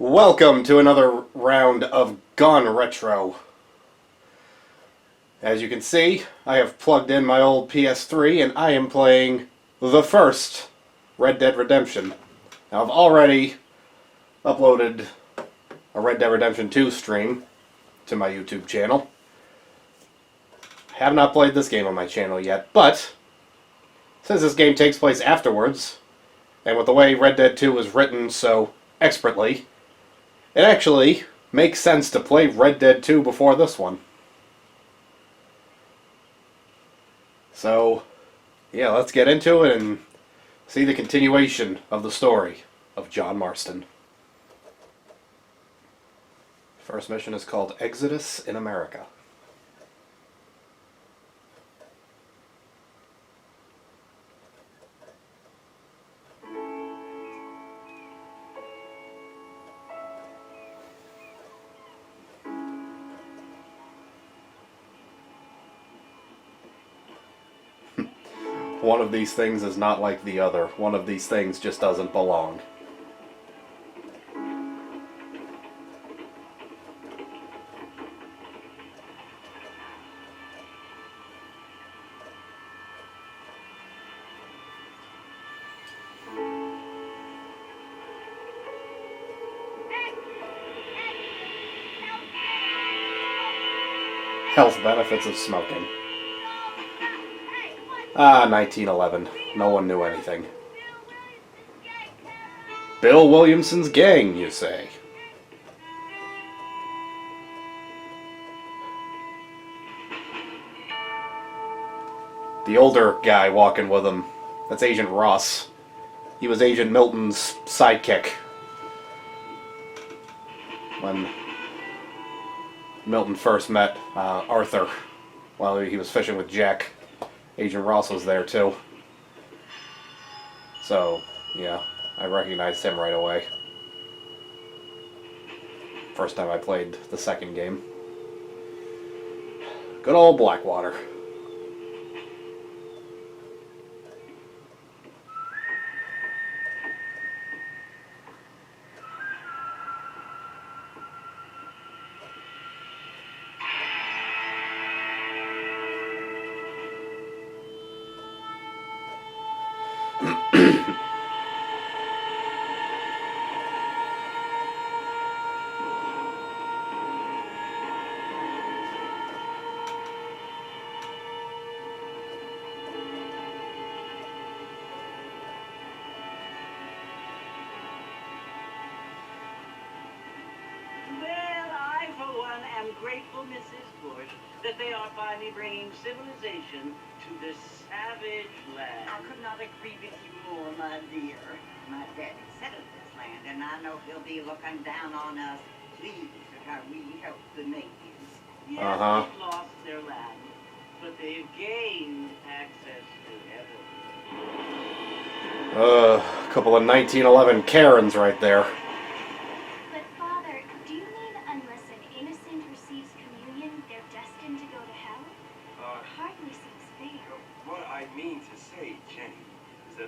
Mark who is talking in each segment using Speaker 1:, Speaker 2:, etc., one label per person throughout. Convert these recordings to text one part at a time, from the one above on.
Speaker 1: Welcome to another round of Gun Retro. As you can see, I have plugged in my old PS3 and I am playing the first Red Dead Redemption. Now I've already uploaded a Red Dead Redemption 2 stream to my YouTube channel. I have not played this game on my channel yet, but since this game takes place afterwards, and with the way Red Dead 2 was written so expertly, it actually makes sense to play Red Dead 2 before this one. So, yeah, let's get into it and see the continuation of the story of John Marston. First mission is called Exodus in America. One of these things is not like the other. One of these things just doesn't belong. Health benefits of smoking. 1911. No one knew anything. Bill Williamson's gang, you say? The older guy walking with him, that's Agent Ross. He was Agent Milton's sidekick when Milton first met Arthur while he was fishing with Jack. Agent Ross was there too. So, yeah, I recognized him right away. First time I played the second game. Good old Blackwater.
Speaker 2: Grateful, Mrs. Bush, that they are finally bringing civilization to this savage land.
Speaker 3: I could not agree with you more, my dear. My daddy settled this land, and I know he'll be looking down on us, pleased at how we helped the natives.
Speaker 2: Yes, they've lost their land, but they've gained access to heaven.
Speaker 1: A couple of 1911 Karens right there.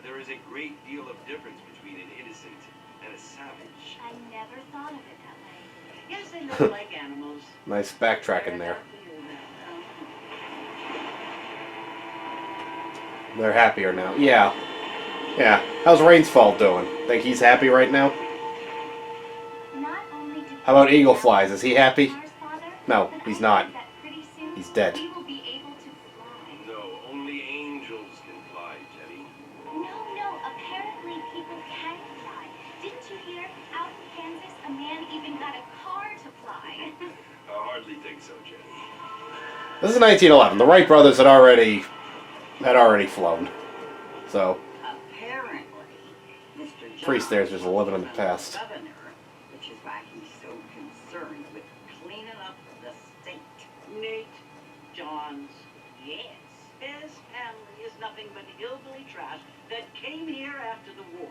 Speaker 4: There is a great deal of difference between an innocent and a savage.
Speaker 5: I never thought of it that way.
Speaker 2: Yes, they look like animals.
Speaker 1: Nice backtracking there. They're happier now. Yeah. Yeah. How's Rainsfall doing? Think he's happy right now? How about Eagle Flies? Is he happy? No, he's not. He's dead.
Speaker 4: Think so, Jenny.
Speaker 1: This is 1911. The Wright brothers had already flown. So
Speaker 3: apparently, Mr.
Speaker 1: Priest there's just living in the past.
Speaker 3: Governor, which is why he's so concerned with cleaning up the state.
Speaker 2: Nate Johns, yes. His family is nothing but hillbilly trash that came here after the war.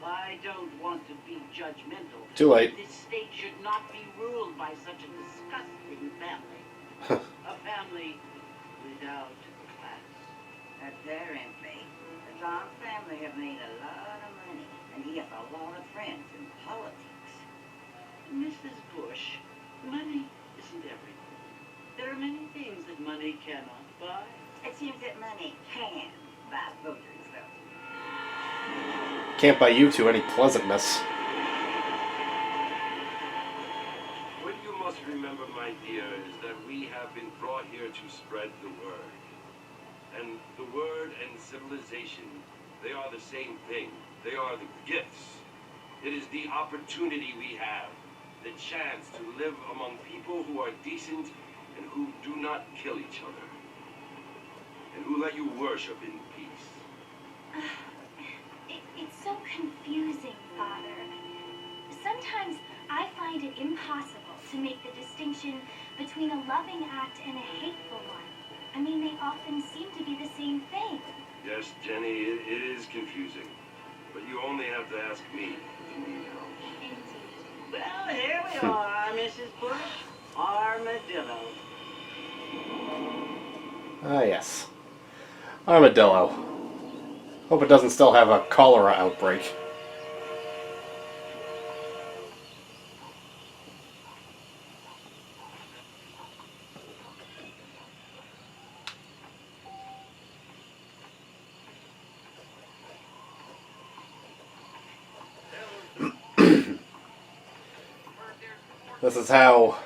Speaker 2: I don't want to be judgmental.
Speaker 1: Too late.
Speaker 2: This state should not be ruled by such a disgusting family. A family without class.
Speaker 3: Apparently, the John family have made a lot of money, and he has a lot of friends in politics.
Speaker 2: Mrs. Bush, money isn't everything. There are many things that money cannot buy.
Speaker 3: It seems that money can buy voters, though.
Speaker 1: Can't buy you two any pleasantness.
Speaker 4: What you must remember, my dear, is that we have been brought here to spread the word. And the word and civilization, they are the same thing. They are the gifts. It is the opportunity we have, the chance to live among people who are decent and who do not kill each other, and who let you worship in peace.
Speaker 5: It's so confusing, Father. Sometimes I find it impossible to make the distinction between a loving act and a hateful one. I mean, they often seem to be the same thing.
Speaker 4: Yes, Jenny, it is confusing. But you only have to ask me if you need help.
Speaker 5: Indeed.
Speaker 2: Well, here we are, Mrs. Bush. Armadillo.
Speaker 1: Ah, yes. Armadillo. Hope it doesn't still have a cholera outbreak. This is how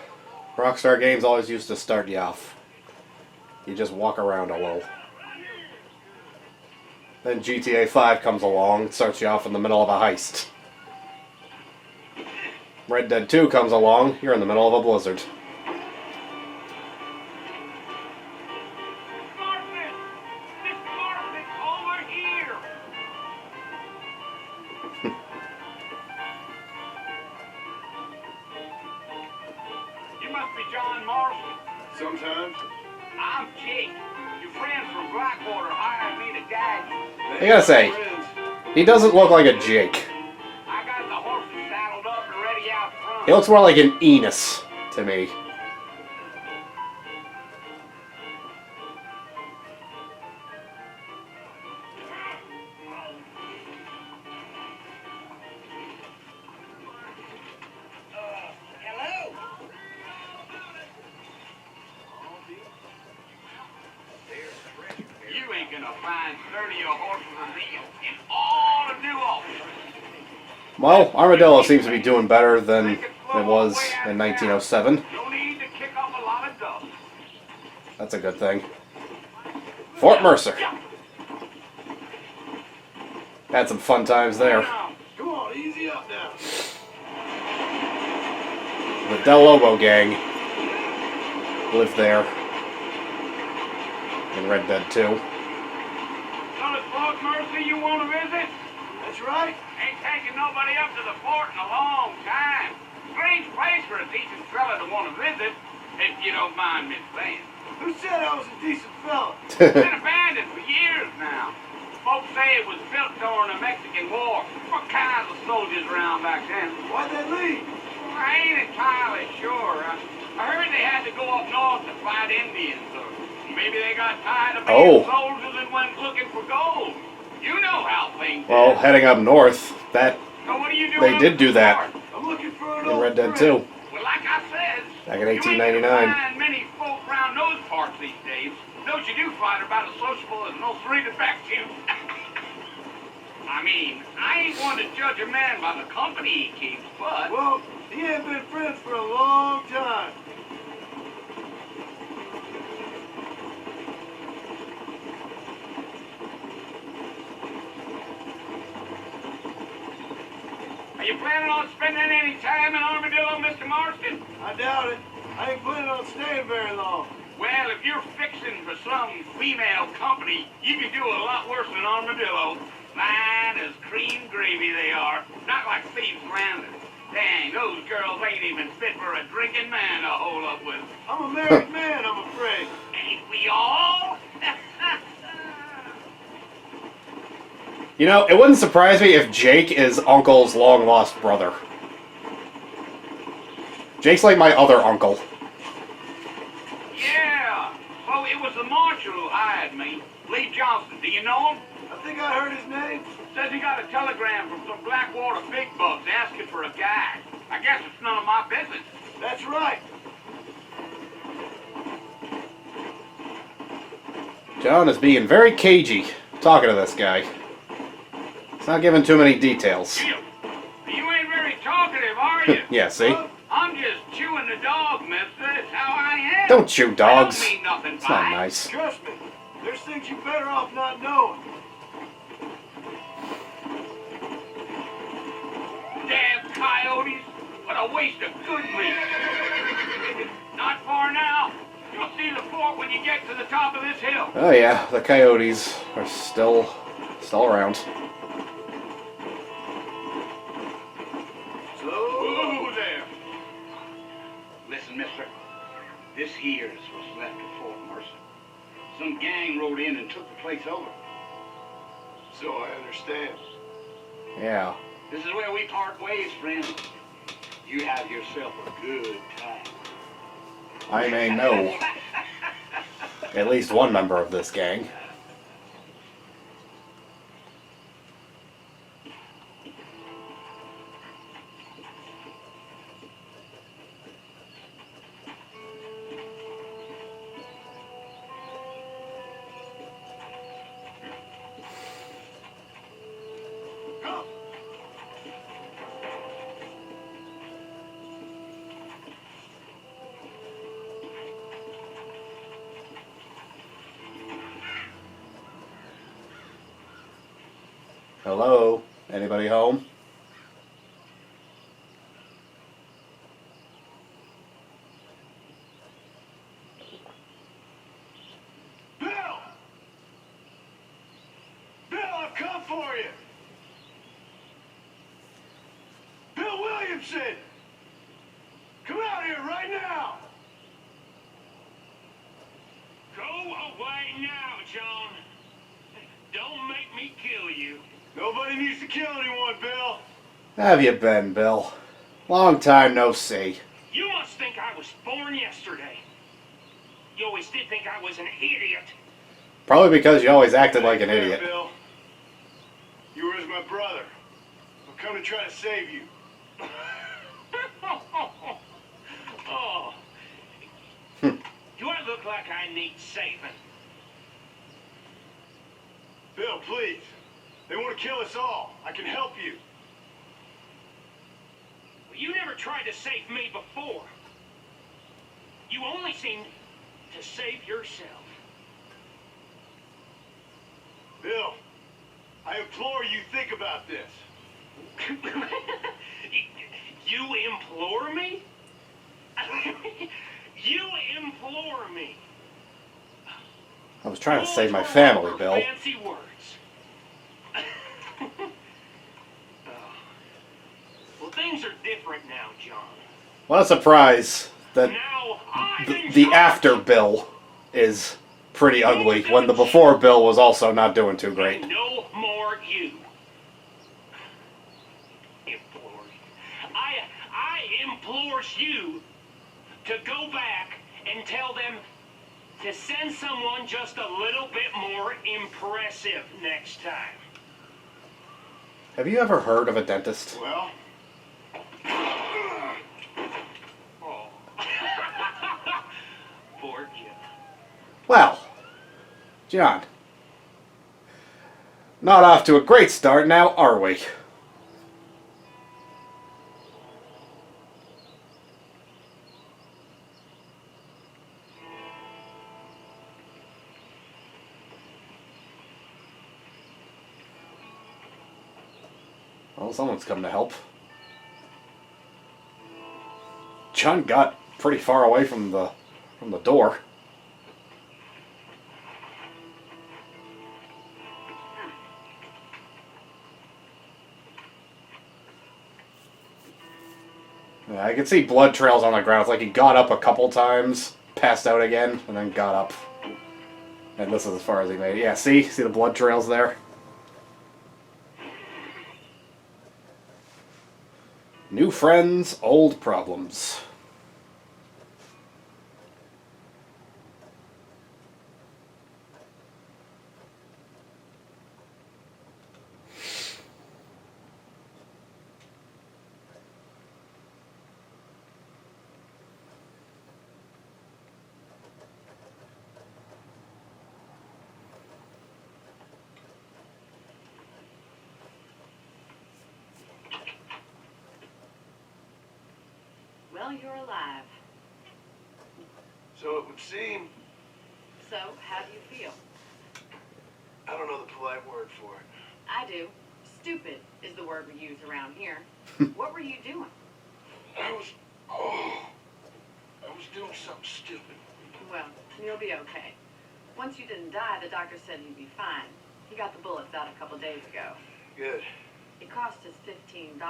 Speaker 1: Rockstar Games always used to start you off. You just walk around a little. Then GTA 5 comes along and starts you off in the middle of a heist. Red Dead 2 comes along, you're in the middle of a blizzard.
Speaker 6: You must be John Marston.
Speaker 4: Sometimes.
Speaker 6: I'm Jake. Your friends from Blackwater hired me to guide you.
Speaker 1: I gotta say, he doesn't look like a Jake.
Speaker 6: I got the horses saddled up and ready out front.
Speaker 1: He looks more like an Enos to me.
Speaker 3: Hello?
Speaker 6: You ain't gonna find 30 horses a deal in all of New Orleans.
Speaker 1: Well, Armadillo seems to be doing better than it was in 1907.
Speaker 6: No need to kick up a lot of dust.
Speaker 1: That's a good thing. Fort Mercer. Had some fun times there.
Speaker 4: Come on, easy up now.
Speaker 1: The Del Lobo gang lived there in Red Dead 2.
Speaker 6: So it's Fort Mercy you want to visit?
Speaker 4: That's right.
Speaker 6: Ain't taking nobody up to the fort in a long time. Strange place for a decent fella to want to visit, if you don't mind me saying.
Speaker 4: Who said I was a decent fella?
Speaker 6: It's been abandoned for years now. Folks say it was built during the Mexican War. What kinds of soldiers around back then?
Speaker 4: Why'd they leave?
Speaker 6: I ain't entirely sure. I heard they had to go up north to fight Indians, or maybe they got tired of being soldiers and went looking for gold. You know how things
Speaker 1: Well,
Speaker 6: is.
Speaker 1: heading up north, that
Speaker 6: So what are you doing
Speaker 1: they did
Speaker 6: up
Speaker 1: do
Speaker 6: the
Speaker 1: that
Speaker 6: north?
Speaker 4: I'm looking for an
Speaker 1: in
Speaker 4: old
Speaker 1: Red Dead
Speaker 4: friend.
Speaker 1: 2.
Speaker 6: Well, like I said,
Speaker 1: Back in
Speaker 6: you ain't
Speaker 1: 1899.
Speaker 6: gonna find many folk around those parts these days. Those you do find are about as sociable as an old three to back you. I mean, I ain't one to judge a man by the company he keeps, but...
Speaker 4: Well, he ain't been friends for a long time.
Speaker 6: Are you planning on spending any time in Armadillo, Mr. Marston?
Speaker 4: I doubt it. I ain't planning on staying very long.
Speaker 6: Well, if you're fixing for some female company, you can do a lot worse than Armadillo. Fine as cream gravy they are. Not like Steve Flanders. Dang, those girls ain't even fit for a drinking man to hole up with.
Speaker 4: I'm a married man, I'm afraid.
Speaker 6: Ain't we all?
Speaker 1: You know, it wouldn't surprise me if Jake is Uncle's long-lost brother. Jake's like my other uncle.
Speaker 6: Yeah. So it was the marshal who hired me. Lee Johnson. Do you know him?
Speaker 4: I think I heard his name.
Speaker 6: Says he got a telegram from some Blackwater big bugs asking for a guy. I guess it's none of my business.
Speaker 7: That's right.
Speaker 1: John is being very cagey talking to this guy. He's not giving too many details.
Speaker 6: You ain't very talkative, are you?
Speaker 1: Yeah, see?
Speaker 6: I'm just chewing the dog, mister. That's how I am.
Speaker 1: Don't chew dogs.
Speaker 6: I don't mean nothing
Speaker 1: It's
Speaker 6: by
Speaker 1: not
Speaker 6: it.
Speaker 1: nice.
Speaker 7: Trust me. There's things you're better off not knowing.
Speaker 6: Damn coyotes. What a waste of good meat. Not far now. You'll see the fort when you get to the top of this hill.
Speaker 1: Oh yeah, the coyotes are still around.
Speaker 6: Whoa there. Listen, mister. This here is what's left of Fort Marston. Some gang rode in and took the place over.
Speaker 7: So I understand.
Speaker 1: Yeah.
Speaker 6: This is where we part ways, friend. You have yourself a good time.
Speaker 1: I may know at least one member of this gang.
Speaker 7: Come.
Speaker 1: Hello? Anybody home?
Speaker 7: Bill! Bill, I've come for you! Bill Williamson! Come out here right now!
Speaker 6: Go away now, John. Don't make me kill you.
Speaker 7: Nobody needs to kill anyone, Bill.
Speaker 1: How have you been, Bill? Long time no see.
Speaker 6: You must think I was born yesterday. You always did think I was an idiot.
Speaker 1: Probably because you always acted like an
Speaker 7: Hey,
Speaker 1: idiot.
Speaker 7: Bill. You were as my brother. I've come to try to save you.
Speaker 6: Oh. Do I look like I need saving?
Speaker 7: Bill, please. They want to kill us all. I can help you.
Speaker 6: Well, you never tried to save me before. You only seem to save yourself.
Speaker 7: Bill, I implore you, think about this.
Speaker 6: You implore me? You implore me?
Speaker 1: I was trying to save my family, Bill.
Speaker 6: Fancy words. Well, things are different now, John.
Speaker 1: What a surprise that
Speaker 6: Now I'm in
Speaker 1: the
Speaker 6: charge.
Speaker 1: after Bill is pretty ugly when the before Bill was also not doing too great.
Speaker 6: And no more you. Implore. I implores you to go back and tell them to send someone just a little bit more impressive next time.
Speaker 1: Have you ever heard of a dentist?
Speaker 7: Well,
Speaker 6: Oh. Poor Jim.
Speaker 1: Well, John. Not off to a great start now, are we? Well, someone's come to help. John got pretty far away from the door. Yeah, I can see blood trails on the ground. It's like he got up a couple times, passed out again, and then got up. And this is as far as he made it. Yeah, see the blood trails there? New friends, old problems.
Speaker 2: Well, you're alive.
Speaker 7: So it would seem.
Speaker 2: So, how do you feel?
Speaker 7: I don't know the polite word for it.
Speaker 2: I do. Stupid is the word we use around here. What were you doing?
Speaker 7: I was doing something stupid.
Speaker 2: Well, you'll be okay. Once you didn't die, the doctor said you'd be fine. He got the bullets out a couple days ago.
Speaker 7: Good.
Speaker 2: It cost us $15.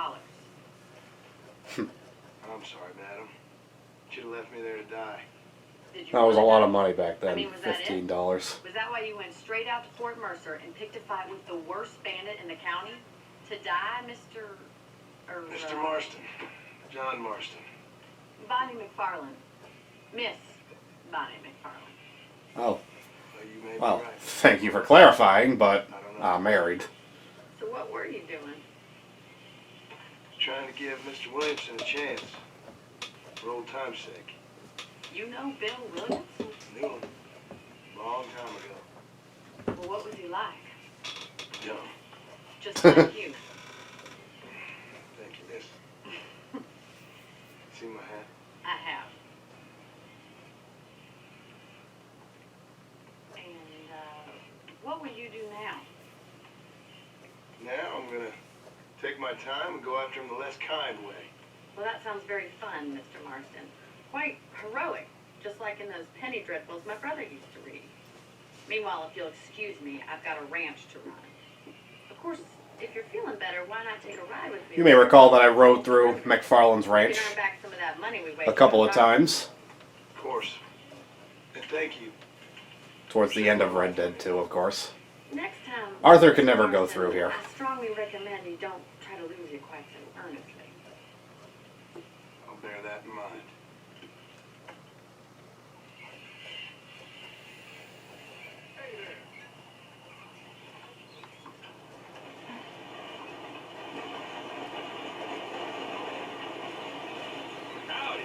Speaker 7: I'm sorry, madam. Should have left me there to die.
Speaker 2: Did you
Speaker 1: That was a
Speaker 2: wanna
Speaker 1: lot
Speaker 2: die?
Speaker 1: of money back then.
Speaker 2: I mean, was that it?
Speaker 1: $15.
Speaker 2: Was that why you went straight out to Fort Mercer and picked a fight with the worst bandit in the county? To die, Mr.
Speaker 7: Mr. Marston. John Marston.
Speaker 2: Bonnie McFarland. Miss Bonnie McFarland.
Speaker 1: Oh,
Speaker 7: Well, you may be
Speaker 1: well,
Speaker 7: right.
Speaker 1: thank you for clarifying, but
Speaker 7: I don't know.
Speaker 1: I'm married.
Speaker 2: So what were you doing?
Speaker 7: Trying to give Mr. Williamson a chance. For old time's sake.
Speaker 2: You know Bill Williamson?
Speaker 7: Knew him. Long time ago.
Speaker 2: Well, what was he like?
Speaker 7: Young.
Speaker 2: Just like you.
Speaker 7: Thank you, miss. See my hat?
Speaker 2: I have. And, what will you do now?
Speaker 7: Now I'm gonna take my time and go after him the less kind way.
Speaker 2: Well, that sounds very fun, Mr. Marston. Quite heroic, just like in those penny dreadfuls my brother used to read. Meanwhile, if you'll excuse me, I've got a ranch to run. Of course, if you're feeling better, why not take a ride with me?
Speaker 1: You may recall that I rode through McFarland's
Speaker 2: We
Speaker 1: ranch
Speaker 2: can earn back some of that money we
Speaker 1: a
Speaker 2: wasted
Speaker 1: couple
Speaker 2: on
Speaker 1: of
Speaker 2: driving.
Speaker 1: times.
Speaker 7: Of course. And thank you.
Speaker 1: Towards the end of Red Dead 2, of course.
Speaker 2: Next time,
Speaker 1: Arthur can never
Speaker 2: Mr.
Speaker 1: go
Speaker 2: Marston,
Speaker 1: through here.
Speaker 2: I strongly recommend you don't try to lose it quite so earnestly.
Speaker 7: I'll bear that in mind. Hey there.
Speaker 6: Howdy.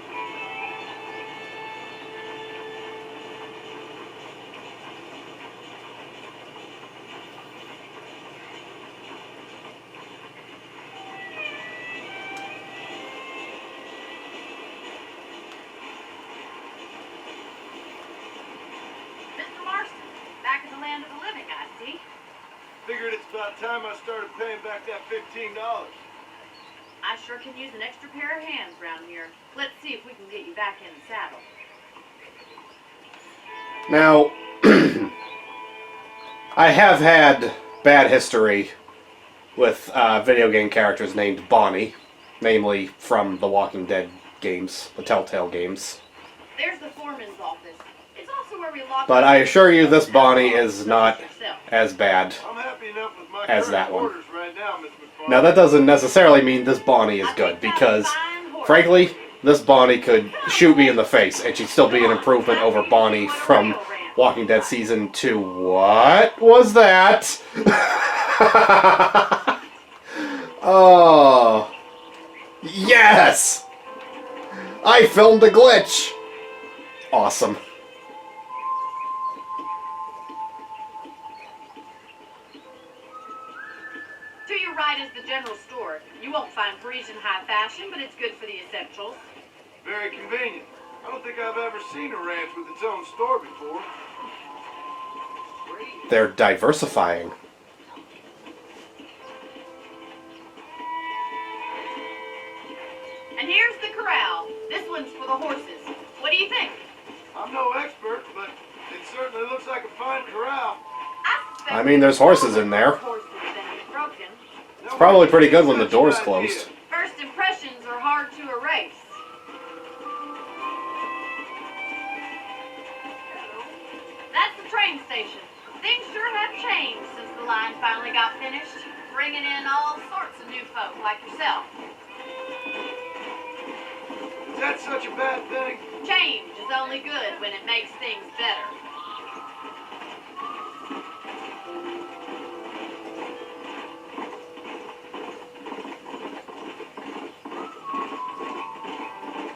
Speaker 2: Mr. Marston, back in the land of the living, I see.
Speaker 7: Figured it's about time I started paying back that $15.
Speaker 2: I sure can use an extra pair of hands around here. Let's see if we can get you back in the saddle.
Speaker 1: Now, I have had bad history with video game characters named Bonnie, namely from the Walking Dead games, the Telltale games.
Speaker 2: There's the foreman's office. It's also where we lock.
Speaker 1: But I assure you this Bonnie is not as bad.
Speaker 7: I'm happy enough with my
Speaker 1: As
Speaker 7: current
Speaker 1: that one.
Speaker 7: quarters right now, Miss McFarland.
Speaker 1: Now that doesn't necessarily mean this Bonnie is good, because frankly, this Bonnie could shoot me in the face and she'd still be an improvement over Bonnie from Walking Dead Season 2. What was that? Oh. Yes! I filmed a glitch! Awesome.
Speaker 2: To your right is the general store. You won't find Parisian high fashion, but it's good for the essentials.
Speaker 7: Very convenient. I don't think I've ever seen a ranch with its own store before.
Speaker 1: They're diversifying.
Speaker 2: And here's the corral. This one's for the horses. What do you think?
Speaker 7: I'm no expert, but it certainly looks like a fine corral.
Speaker 1: I mean, there's horses in there.
Speaker 2: Horses been broken.
Speaker 1: It's probably pretty good when the door's closed.
Speaker 2: First impressions are hard to erase. That's the train station. Things sure have changed since the line finally got finished, bringing in all sorts of new folk like yourself.
Speaker 7: Is that such a bad thing?
Speaker 2: Change is only good when it makes things better.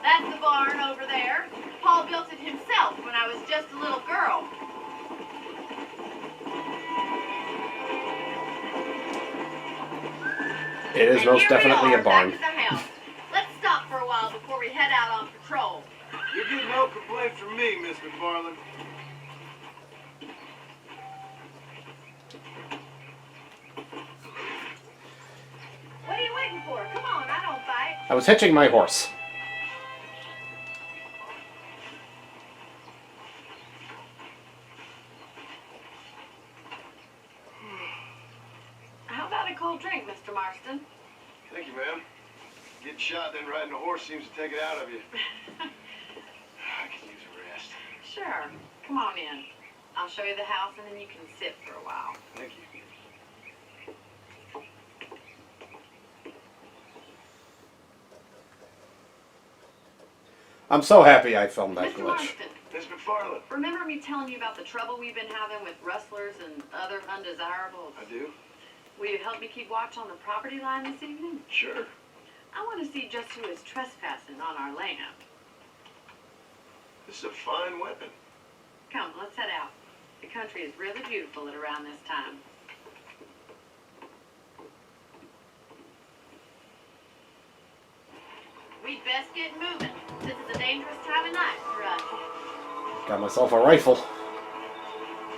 Speaker 2: That's the barn over there. Paul built it himself when I was just a little girl.
Speaker 1: It is
Speaker 2: And
Speaker 1: most
Speaker 2: here we
Speaker 1: definitely
Speaker 2: are,
Speaker 1: a barn.
Speaker 2: Back at the house. Let's stop for a while before we head out on on patrol.
Speaker 7: You're getting no complaint from me, Miss McFarland.
Speaker 2: What are you waiting for? Come on, I don't fight.
Speaker 1: I was hitching my horse.
Speaker 2: How about a cold drink, Mr. Marston?
Speaker 7: Thank you, ma'am. Getting shot, then riding a horse seems to take it out of you. I could use a rest.
Speaker 2: Sure. Come on in. I'll show you the house and then you can sit for a while.
Speaker 7: Thank you.
Speaker 1: I'm so happy I filmed that
Speaker 2: Mr.
Speaker 1: glitch.
Speaker 2: Marston,
Speaker 7: Miss McFarland.
Speaker 2: remember me telling you about the trouble we've been having with rustlers and other undesirables?
Speaker 7: I do?
Speaker 2: Will you help me keep watch on the property line this evening?
Speaker 7: Sure.
Speaker 2: I want to see just who is trespassing on our land.
Speaker 7: This is a fine weapon.
Speaker 2: Come, let's head out. The country is really beautiful at around this time. We'd best get moving. This is a dangerous time of night for us.
Speaker 1: Got myself a rifle.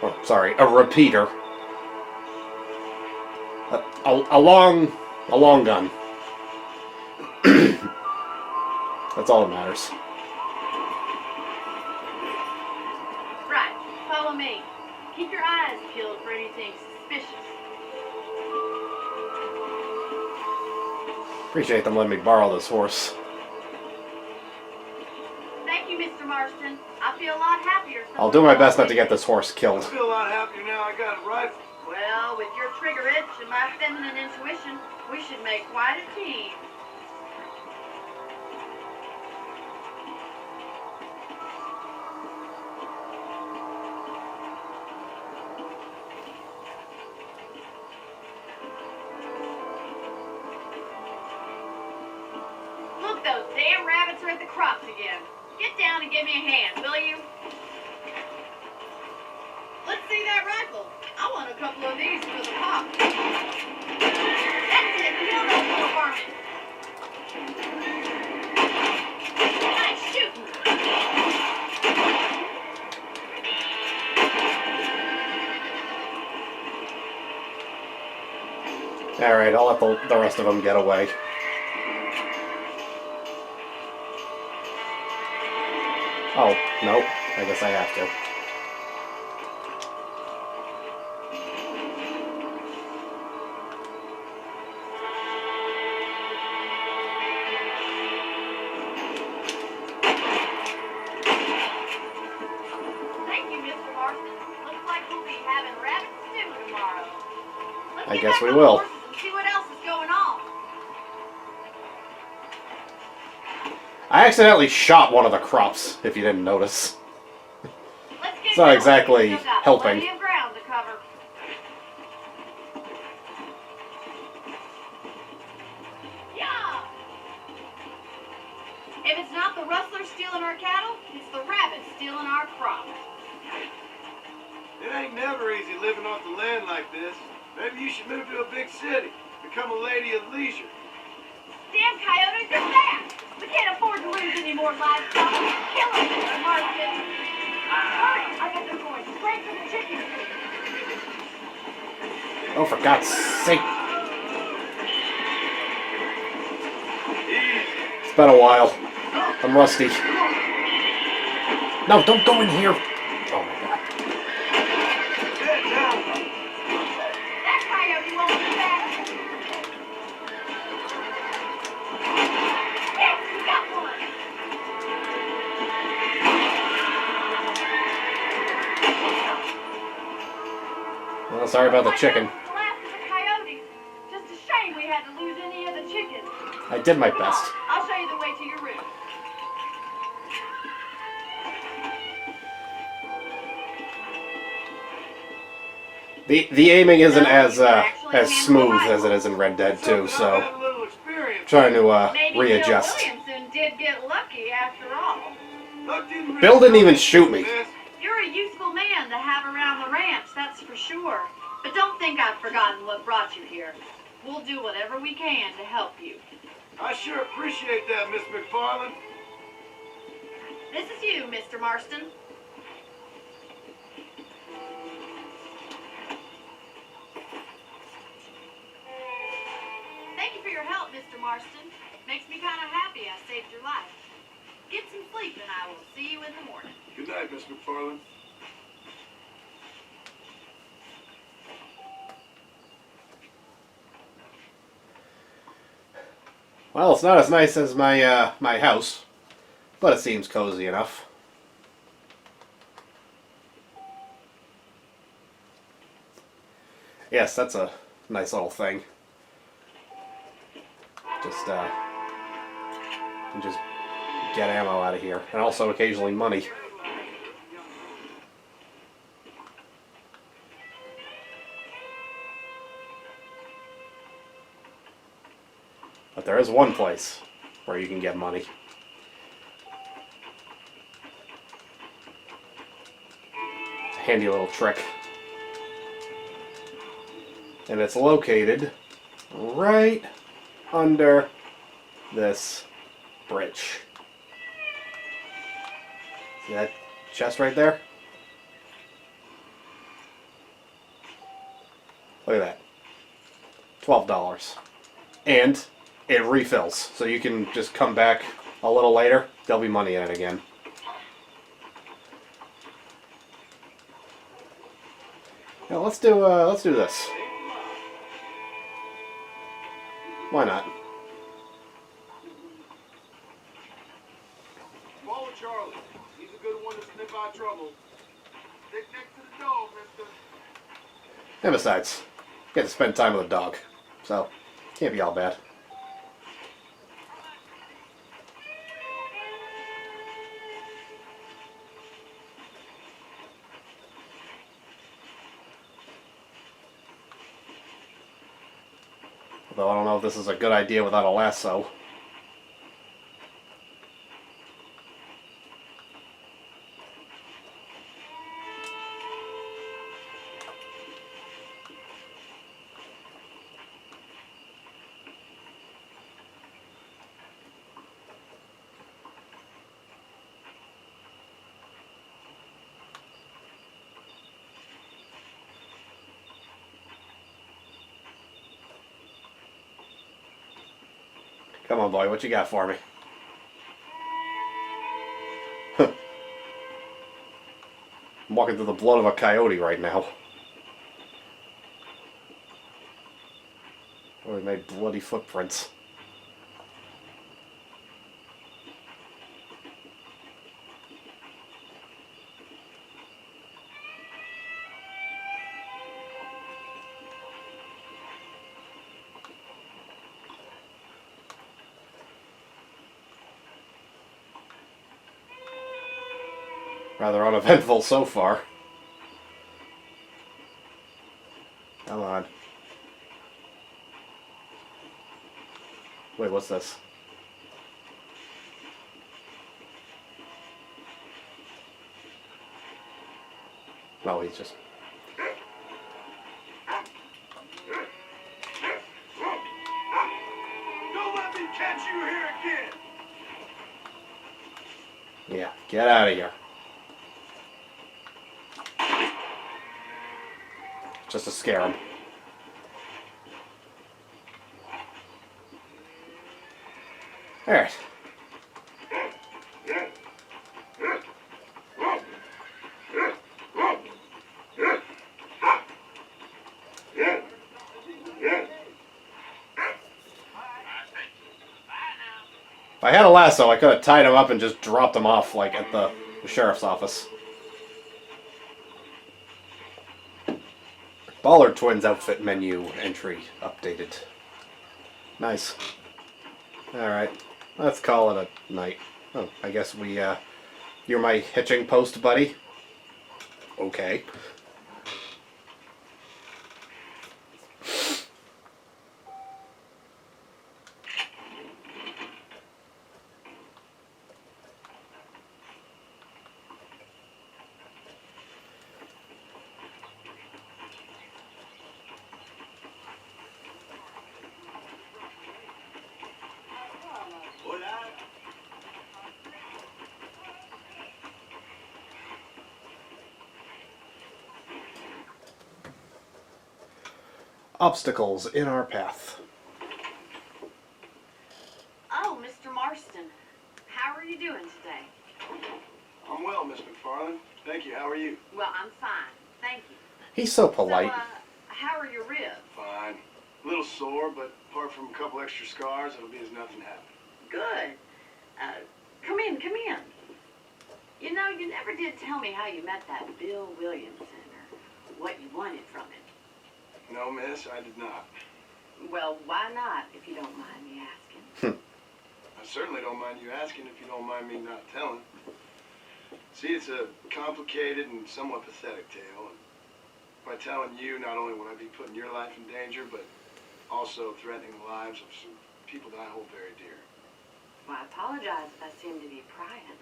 Speaker 1: Oh, sorry, a repeater. A long gun. That's all that matters.
Speaker 2: Right, follow me. Keep your eyes peeled for anything suspicious.
Speaker 1: Appreciate them letting me borrow this horse.
Speaker 2: Thank you, Mr. Marston. I feel a lot happier.
Speaker 1: I'll do my best not to get this horse
Speaker 7: I
Speaker 1: killed.
Speaker 7: feel a lot happier now I got a rifle.
Speaker 2: Well, with your trigger itch and my feminine intuition, we should make quite a team. Look, those damn rabbits are at the crops again. Get down and give me a hand, will you? Let's see that rifle. I want a couple of these for the pop. That's it. Kill those little varmints. Nice shooting.
Speaker 1: Alright, I'll let the rest of them get away. Oh, nope. I guess I have to.
Speaker 2: Thank you, Mr. Marston. Looks like we'll be having rabbit stew tomorrow. Let's
Speaker 1: I
Speaker 2: get
Speaker 1: guess
Speaker 2: back
Speaker 1: we
Speaker 2: on the
Speaker 1: will.
Speaker 2: horses and see what else is going on.
Speaker 1: I accidentally shot one of the crops, if you didn't notice.
Speaker 2: Let's get
Speaker 1: It's not
Speaker 2: going.
Speaker 1: exactly
Speaker 2: We've still got
Speaker 1: helping.
Speaker 2: Plenty of ground to cover. Yeah. If it's not the rustlers stealing our cattle, it's the rabbits stealing our crop.
Speaker 7: It ain't never easy living off the land like this. Maybe you should move to a big city. Become a lady of leisure.
Speaker 2: Damn coyotes are back! We can't afford to lose any more livestock. Kill them, Mr. Marston. Hurry! I bet they're going straight for the chicken coop.
Speaker 1: Oh, for God's sake. It's been a while. I'm rusty. No, don't go in here. Oh my God.
Speaker 2: That coyote won't be back. Yes, we got one.
Speaker 1: Well, sorry about the chicken.
Speaker 2: The last of the coyotes. Just a shame we had to lose any of the chickens.
Speaker 1: I did my
Speaker 2: Come
Speaker 1: best.
Speaker 2: on, I'll show you the way to your room.
Speaker 1: The aiming isn't as smooth as it is in Red Dead 2, so
Speaker 7: I've had a little experience.
Speaker 1: trying to
Speaker 2: Maybe
Speaker 1: readjust.
Speaker 2: Bill Williamson did get lucky after all.
Speaker 7: Luck didn't really
Speaker 1: Bill didn't even
Speaker 7: come
Speaker 1: shoot
Speaker 7: in,
Speaker 1: me.
Speaker 7: miss.
Speaker 2: You're a useful man to have around the ranch, that's for sure. But don't think I've forgotten what brought you here. We'll do whatever we can to help you.
Speaker 7: I sure appreciate that, Miss McFarland.
Speaker 8: This is you, Mr. Marston. Thank you for your help, Mr. Marston. Makes me kind of happy I saved your life. Get some sleep and I will see you in the morning.
Speaker 7: Good night, Miss McFarland.
Speaker 1: Well, it's not as nice as my my house, but it seems cozy enough. Yes, that's a nice little thing. Just just get ammo out of here, and also occasionally money. But there is one place where you can get money. It's a handy little trick. And it's located right under this bridge. See that chest right there? Look at that. $12. And it refills, so you can just come back a little later. There'll be money in it again. Now let's do this. Why not?
Speaker 7: Follow Charlie. He's a good one to sniff out trouble. Stick next to the dog, mister.
Speaker 1: And besides, you get to spend time with a dog, so can't be all bad. Although I don't know if this is a good idea without a lasso. Come on, boy, what you got for me? I'm walking through the blood of a coyote right now. Oh, we made bloody footprints. Rather uneventful so far. Come on. Wait, what's this? No, he's just...
Speaker 7: Don't let me catch you here again.
Speaker 1: Yeah, get out of here. Just to scare him. Alright. If I had a lasso, I could have tied him up and just dropped him off, like, at the sheriff's office. Baller Twins outfit menu entry updated. Nice. Alright, let's call it a night. Oh, I guess you're my hitching post buddy? Okay. obstacles in our path.
Speaker 8: Oh, Mr. Marston, how are you doing today?
Speaker 7: I'm well, Miss McFarland. Thank you. How are you?
Speaker 8: Well, I'm fine, thank you.
Speaker 1: He's so polite.
Speaker 8: So, how are your ribs?
Speaker 7: Fine. A little sore, but apart from a couple extra scars, it'll be as nothing happened.
Speaker 8: Good. Come in, come in. You know, you never did tell me how you met that Bill Williamson or what you wanted from him.
Speaker 7: No, miss, I did not.
Speaker 8: Well, why not, if you don't mind me asking?
Speaker 7: I certainly don't mind you asking if you don't mind me not telling. See, it's a complicated and somewhat pathetic tale. And by telling you, not only would I be putting your life in danger, but also threatening the lives of some people that I hold very dear.
Speaker 8: Well, I apologize if I seem to be prying.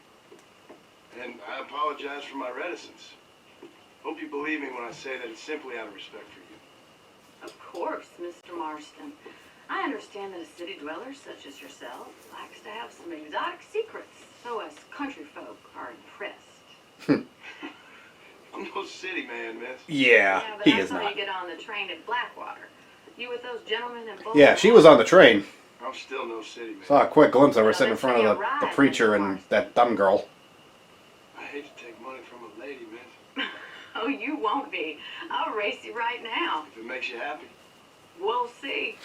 Speaker 7: And I apologize for my reticence. Hope you believe me when I say that it's simply out of respect for you.
Speaker 8: Of course, Mr. Marston. I understand that a city dweller such as yourself likes to have some exotic secrets, so us country folk are impressed.
Speaker 7: I'm no city man, miss.
Speaker 1: Yeah,
Speaker 8: but
Speaker 1: he
Speaker 8: I
Speaker 1: is
Speaker 8: saw
Speaker 1: not.
Speaker 8: you get on the train at Blackwater. You with those gentlemen in both?
Speaker 1: Yeah, she was on the train.
Speaker 7: I'm still no city man.
Speaker 1: Saw a quick glimpse of her
Speaker 8: Well,
Speaker 1: sitting in
Speaker 8: let's
Speaker 1: front
Speaker 8: say
Speaker 1: of
Speaker 8: a
Speaker 1: the
Speaker 8: ride,
Speaker 1: preacher
Speaker 8: Mr.
Speaker 1: and
Speaker 8: Marston.
Speaker 1: that dumb girl.
Speaker 7: I hate to take money from a lady, miss.
Speaker 8: Oh, you won't be. I'll race you right now.
Speaker 7: If it makes you happy.
Speaker 8: We'll see.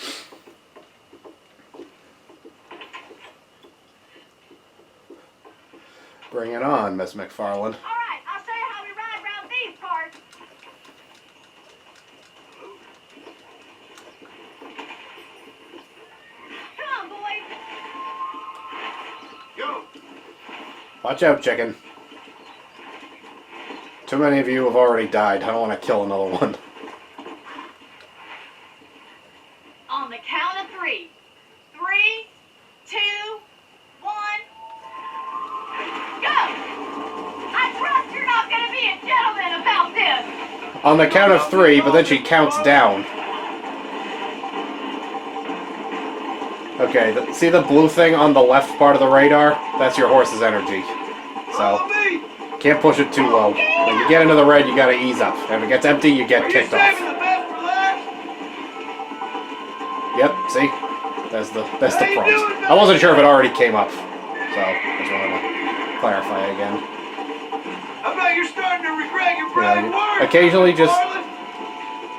Speaker 1: Bring it on, Miss McFarland.
Speaker 8: All right, I'll show you how we ride around these parts. Come on, boys.
Speaker 7: Go!
Speaker 1: Watch out, chicken. Too many of you have already died. I don't want to kill another one.
Speaker 8: On the count of 3. 3, 2, 1. Go! I trust you're not going to be a gentleman about this.
Speaker 1: On the count of 3, but then she counts down. Okay, see the blue thing on the left part of the radar? That's your horse's energy. So,
Speaker 7: Follow me!
Speaker 1: can't push it too low. When you get into the red, you gotta ease up. If it gets empty, you
Speaker 7: Are
Speaker 1: get
Speaker 7: you
Speaker 1: kicked
Speaker 7: saving
Speaker 1: off.
Speaker 7: the best for last?
Speaker 1: Yep, see? That's the
Speaker 7: How you
Speaker 1: prompt.
Speaker 7: doing,
Speaker 1: I wasn't sure if it already came up. So, just wanted to clarify again.
Speaker 7: I bet you're starting to regret your
Speaker 1: You
Speaker 7: brave
Speaker 1: know,
Speaker 7: words.
Speaker 1: occasionally just
Speaker 7: Marlon.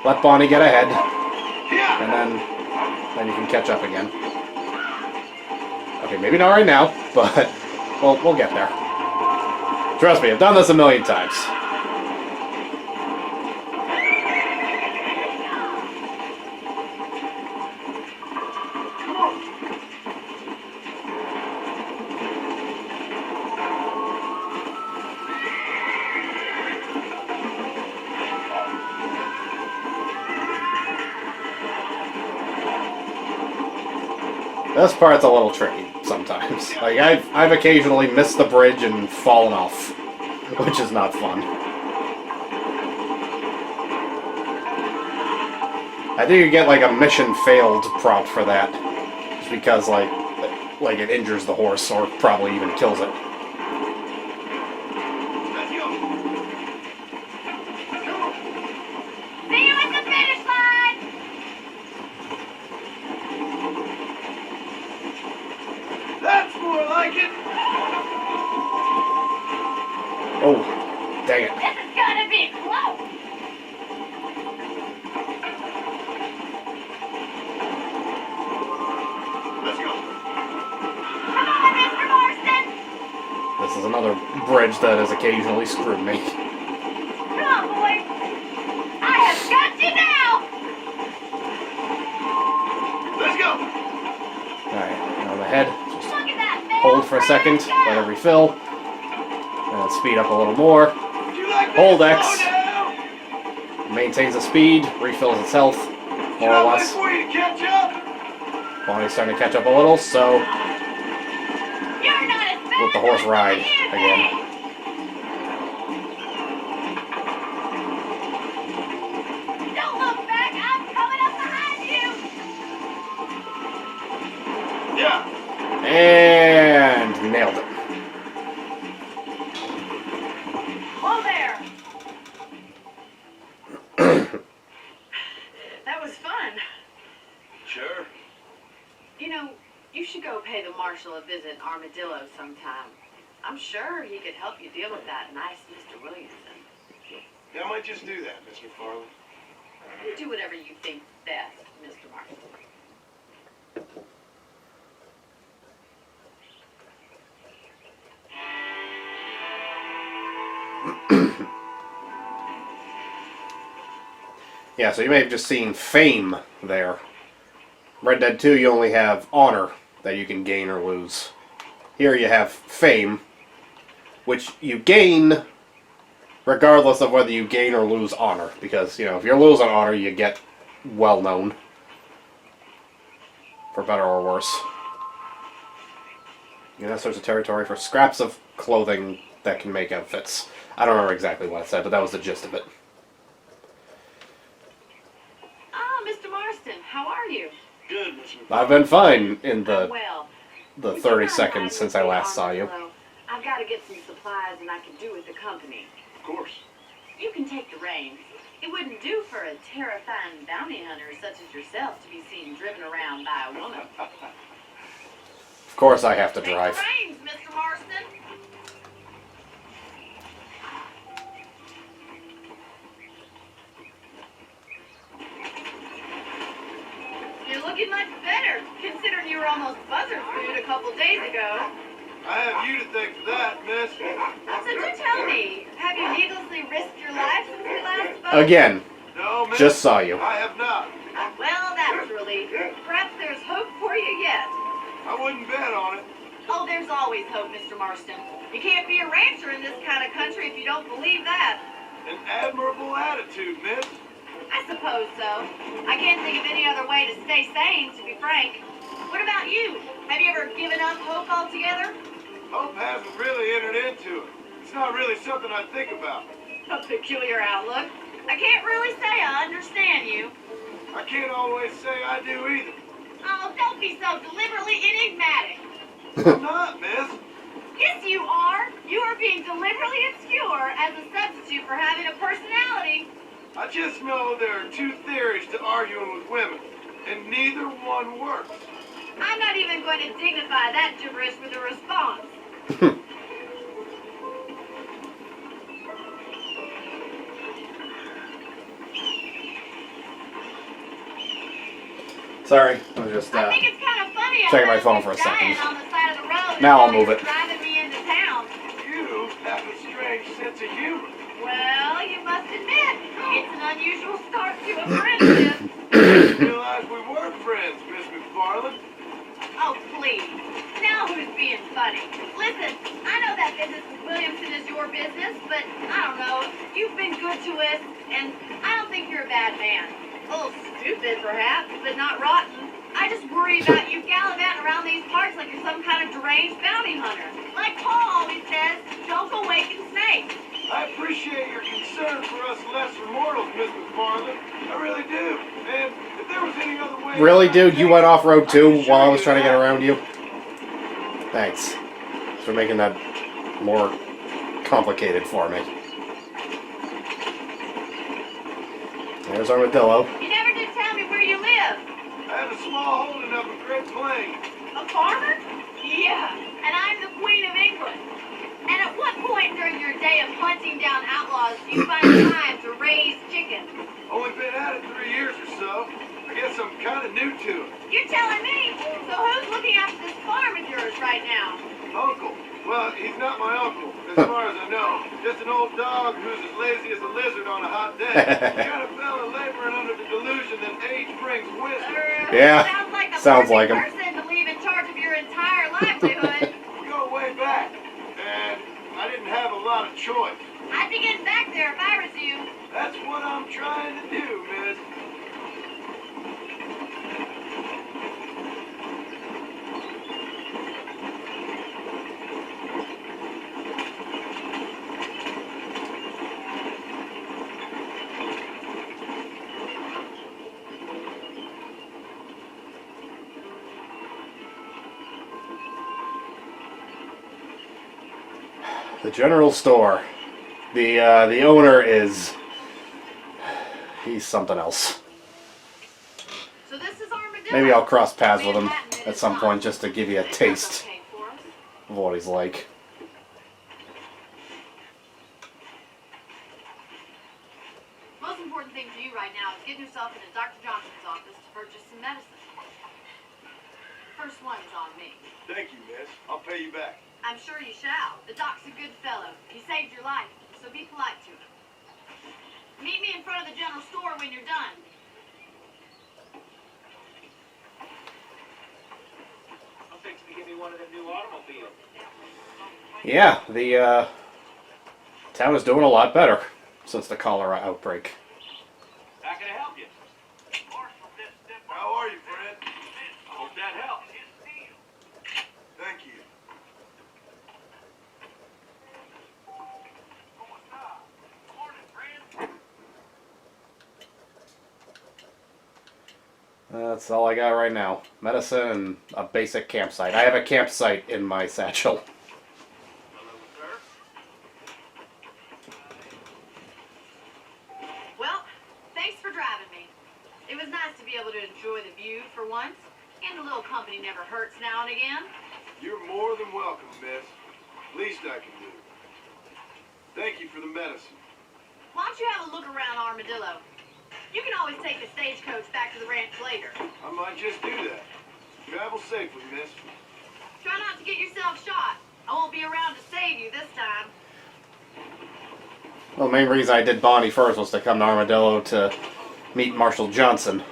Speaker 1: let Bonnie get ahead,
Speaker 7: Yeah.
Speaker 1: and then you can catch up again. Okay, maybe not right now, but we'll get there. Trust me, I've done this a million times.
Speaker 7: Come on.
Speaker 1: This part's a little tricky sometimes. Like I've occasionally missed the bridge and fallen off, which is not fun. I think you get like a mission failed prompt for that, just because like it injures the horse or probably even kills it.
Speaker 7: Let's go. Come on.
Speaker 8: See you at the finish line.
Speaker 7: That's more like it.
Speaker 1: Oh, dang it.
Speaker 8: This is going to be close.
Speaker 7: Let's go.
Speaker 8: Come on, Mr. Marston.
Speaker 1: This is another bridge that has occasionally screwed me.
Speaker 8: Come on, boys. I have got you now.
Speaker 7: Let's go.
Speaker 1: Alright, now on the head, just
Speaker 8: Look at that, man.
Speaker 1: hold for a second, let it refill, and then speed up a little more.
Speaker 7: Would you like me
Speaker 1: Hold
Speaker 7: to
Speaker 1: X.
Speaker 7: slow down?
Speaker 1: Maintains the speed, refills its health,
Speaker 7: Can
Speaker 1: more
Speaker 7: I
Speaker 1: or
Speaker 7: wait
Speaker 1: less.
Speaker 7: for you to catch up?
Speaker 1: Bonnie's starting to catch up a little, so
Speaker 8: You're not as bad
Speaker 1: let the horse ride
Speaker 8: as you
Speaker 1: again.
Speaker 8: think. Don't look back. I'm coming up behind you.
Speaker 7: Yeah.
Speaker 1: And nailed it.
Speaker 8: Whoa there. That was fun. pay the marshal a visit in Armadillo sometime. I'm sure he could help you deal with that nice Mr. Williamson.
Speaker 7: Yeah, I might just do that, Miss McFarland.
Speaker 8: You do whatever you think best, Mr. Marston.
Speaker 1: Yeah, so you may have just seen fame there. Red Dead 2, you only have honor that you can gain or lose. Here you have fame, which you gain regardless of whether you gain or lose honor. Because, you know, if you're losing honor, you get well known. For better or worse. You know, there's a territory for scraps of clothing that can make outfits. I don't remember exactly what it said, but that was the gist of it.
Speaker 8: Ah, Mr. Marston, how are you?
Speaker 7: Good, Miss McFarland.
Speaker 1: I've been fine in the
Speaker 8: Well,
Speaker 1: 30 seconds since I last saw you.
Speaker 8: I've got to get some supplies and I can do with the company.
Speaker 7: Of course.
Speaker 8: You can take the reins. It wouldn't do for a terrifying bounty hunter such as yourself to be seen driven around by a woman.
Speaker 1: Of course I have to
Speaker 8: Take
Speaker 1: drive.
Speaker 8: the reins, Mr. Marston. You're looking much better, considering you were almost buzzard food a couple days ago.
Speaker 7: I have you to thank for that, miss.
Speaker 8: So do tell me, have you needlessly risked your life since we last spoke?
Speaker 1: Again,
Speaker 7: No, miss.
Speaker 1: just saw you.
Speaker 7: I have not.
Speaker 8: Well, that's a relief. Perhaps there's hope for you yet.
Speaker 7: I wouldn't bet on it.
Speaker 8: Oh, there's always hope, Mr. Marston. You can't be a rancher in this kind of country if you don't believe that.
Speaker 7: An admirable attitude, miss.
Speaker 8: I suppose so. I can't think of any other way to stay sane, to be frank. What about you? Have you ever given up hope altogether?
Speaker 7: Hope hasn't really entered into it. It's not really something I think about.
Speaker 8: A peculiar outlook. I can't really say I understand you.
Speaker 7: I can't always say I do either.
Speaker 8: Oh, don't be so deliberately enigmatic.
Speaker 7: I'm not, miss.
Speaker 8: Yes, you are. You are being deliberately obscure as a substitute for having a personality.
Speaker 7: I just know there are two theories to arguing with women, and neither one works.
Speaker 8: I'm not even going to dignify that gibberish with a response.
Speaker 1: Sorry, I was just
Speaker 8: I think it's kind of funny.
Speaker 1: checking my phone for a
Speaker 8: giant
Speaker 1: second.
Speaker 8: On the side of the road
Speaker 1: Now I'll
Speaker 8: and
Speaker 1: move it.
Speaker 8: Driving me into town.
Speaker 7: You have a strange sense of humor.
Speaker 8: Well, you must admit, it's an unusual start to a friendship.
Speaker 7: I didn't realize we were friends, Miss McFarland.
Speaker 8: Oh, please. Now who's being funny? Listen, I know that business with Williamson is your business, but I don't know. You've been good to us, and I don't think you're a bad man. A little stupid, perhaps, but not rotten. I just worry about you gallivanting around these parts like you're some kind of deranged bounty hunter. Like Paul always says, don't go waking snakes.
Speaker 7: I appreciate your concern for us lesser mortals, Miss McFarland. I really do. And if there was any other way...
Speaker 1: Really, dude? You went off-road too while I was trying to get around you? Thanks for making that more complicated for me. There's Armadillo.
Speaker 8: You never did tell me where you live.
Speaker 7: I have a small holding up in Great Plains.
Speaker 8: A farmer? Yeah, and I'm the Queen of England. And at what point during your day of hunting down outlaws do you find time to raise chickens?
Speaker 7: Only been at it 3 years or so. I guess I'm kind of new to it.
Speaker 8: You're telling me? So who's looking after this farm of yours right now?
Speaker 7: Uncle. Well, he's not my uncle, as far as I know. Just an old dog who's as lazy as a lizard on a hot day. The kind of fella laboring under the delusion that age brings wisdom.
Speaker 1: Yeah,
Speaker 8: Sounds like the
Speaker 1: sounds
Speaker 8: perfect
Speaker 1: like him.
Speaker 8: person to leave in charge of your entire livelihood.
Speaker 7: We go way back, and I didn't have a lot of choice.
Speaker 8: I'd be getting back there if I was you.
Speaker 7: That's what I'm trying to do, miss.
Speaker 1: The general store. The owner is... he's something else.
Speaker 8: So this is Armadillo.
Speaker 1: Maybe I'll cross paths with him.
Speaker 8: Manhattan
Speaker 1: at some point just to give you a taste
Speaker 8: Okay for us.
Speaker 1: of what he's like.
Speaker 8: Most important thing for you right now is getting yourself into Dr. Johnson's office to purchase some medicine. First one is on me.
Speaker 7: Thank you, miss. I'll pay you back.
Speaker 8: I'm sure you shall. The doc's a good fellow. He saved your life, so be polite to him. Meet me in front of the general store when you're done.
Speaker 6: I'm fixing to give me one of them new automobiles.
Speaker 1: Yeah, the town is doing a lot better since the cholera outbreak.
Speaker 6: How can I help you?
Speaker 7: How are you, Fred?
Speaker 6: I hope that helps.
Speaker 7: Thank you.
Speaker 1: That's all I got right now. Medicine and a basic campsite. I have a campsite in my satchel.
Speaker 6: Hello, sir.
Speaker 8: Well, thanks for driving me. It was nice to be able to enjoy the view for once, and a little company never hurts now and again.
Speaker 7: You're more than welcome, miss. Least I can do. Thank you for the medicine.
Speaker 8: Why don't you have a look around Armadillo? You can always take the stagecoach back to the ranch later.
Speaker 7: I might just do that. Travel safely, miss.
Speaker 8: Try not to get yourself shot. I won't be around to save you this time.
Speaker 1: Well, the main reason I did Bonnie first was to come to Armadillo to meet Marshal Johnson.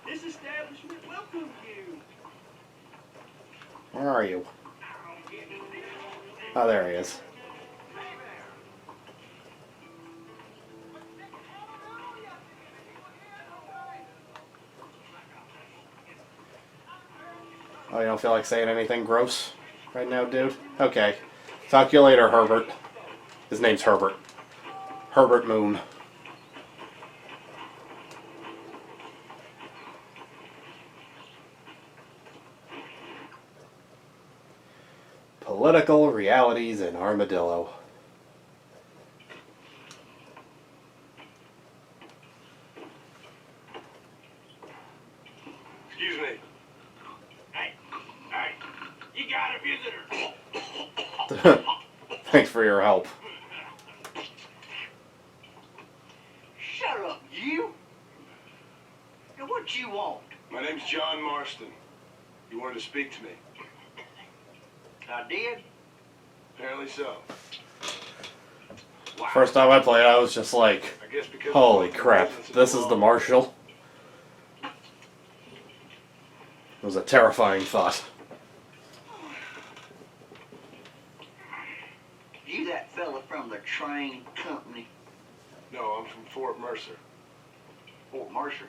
Speaker 6: This establishment welcomes you.
Speaker 1: Where are you? Oh, there he is. Oh, you don't feel like saying anything gross right now, dude? Okay. Talk to you later, Herbert. His name's Herbert. Herbert Moon. Political realities in Armadillo.
Speaker 7: Excuse me.
Speaker 6: Hey, you got a visitor.
Speaker 1: Thanks for your help.
Speaker 9: Shut up, you! Now, what you want?
Speaker 7: My name's John Marston. You wanted to speak to me.
Speaker 9: I did?
Speaker 7: Apparently so.
Speaker 6: Wow.
Speaker 1: First time I played, I was just like,
Speaker 7: I guess because
Speaker 1: holy
Speaker 7: of the
Speaker 1: crap,
Speaker 7: presence of
Speaker 1: this is the
Speaker 7: law.
Speaker 1: Marshal. It was a terrifying thought.
Speaker 9: You that fella from the train company,
Speaker 7: No, I'm from Fort Mercer.
Speaker 9: Fort Mercer?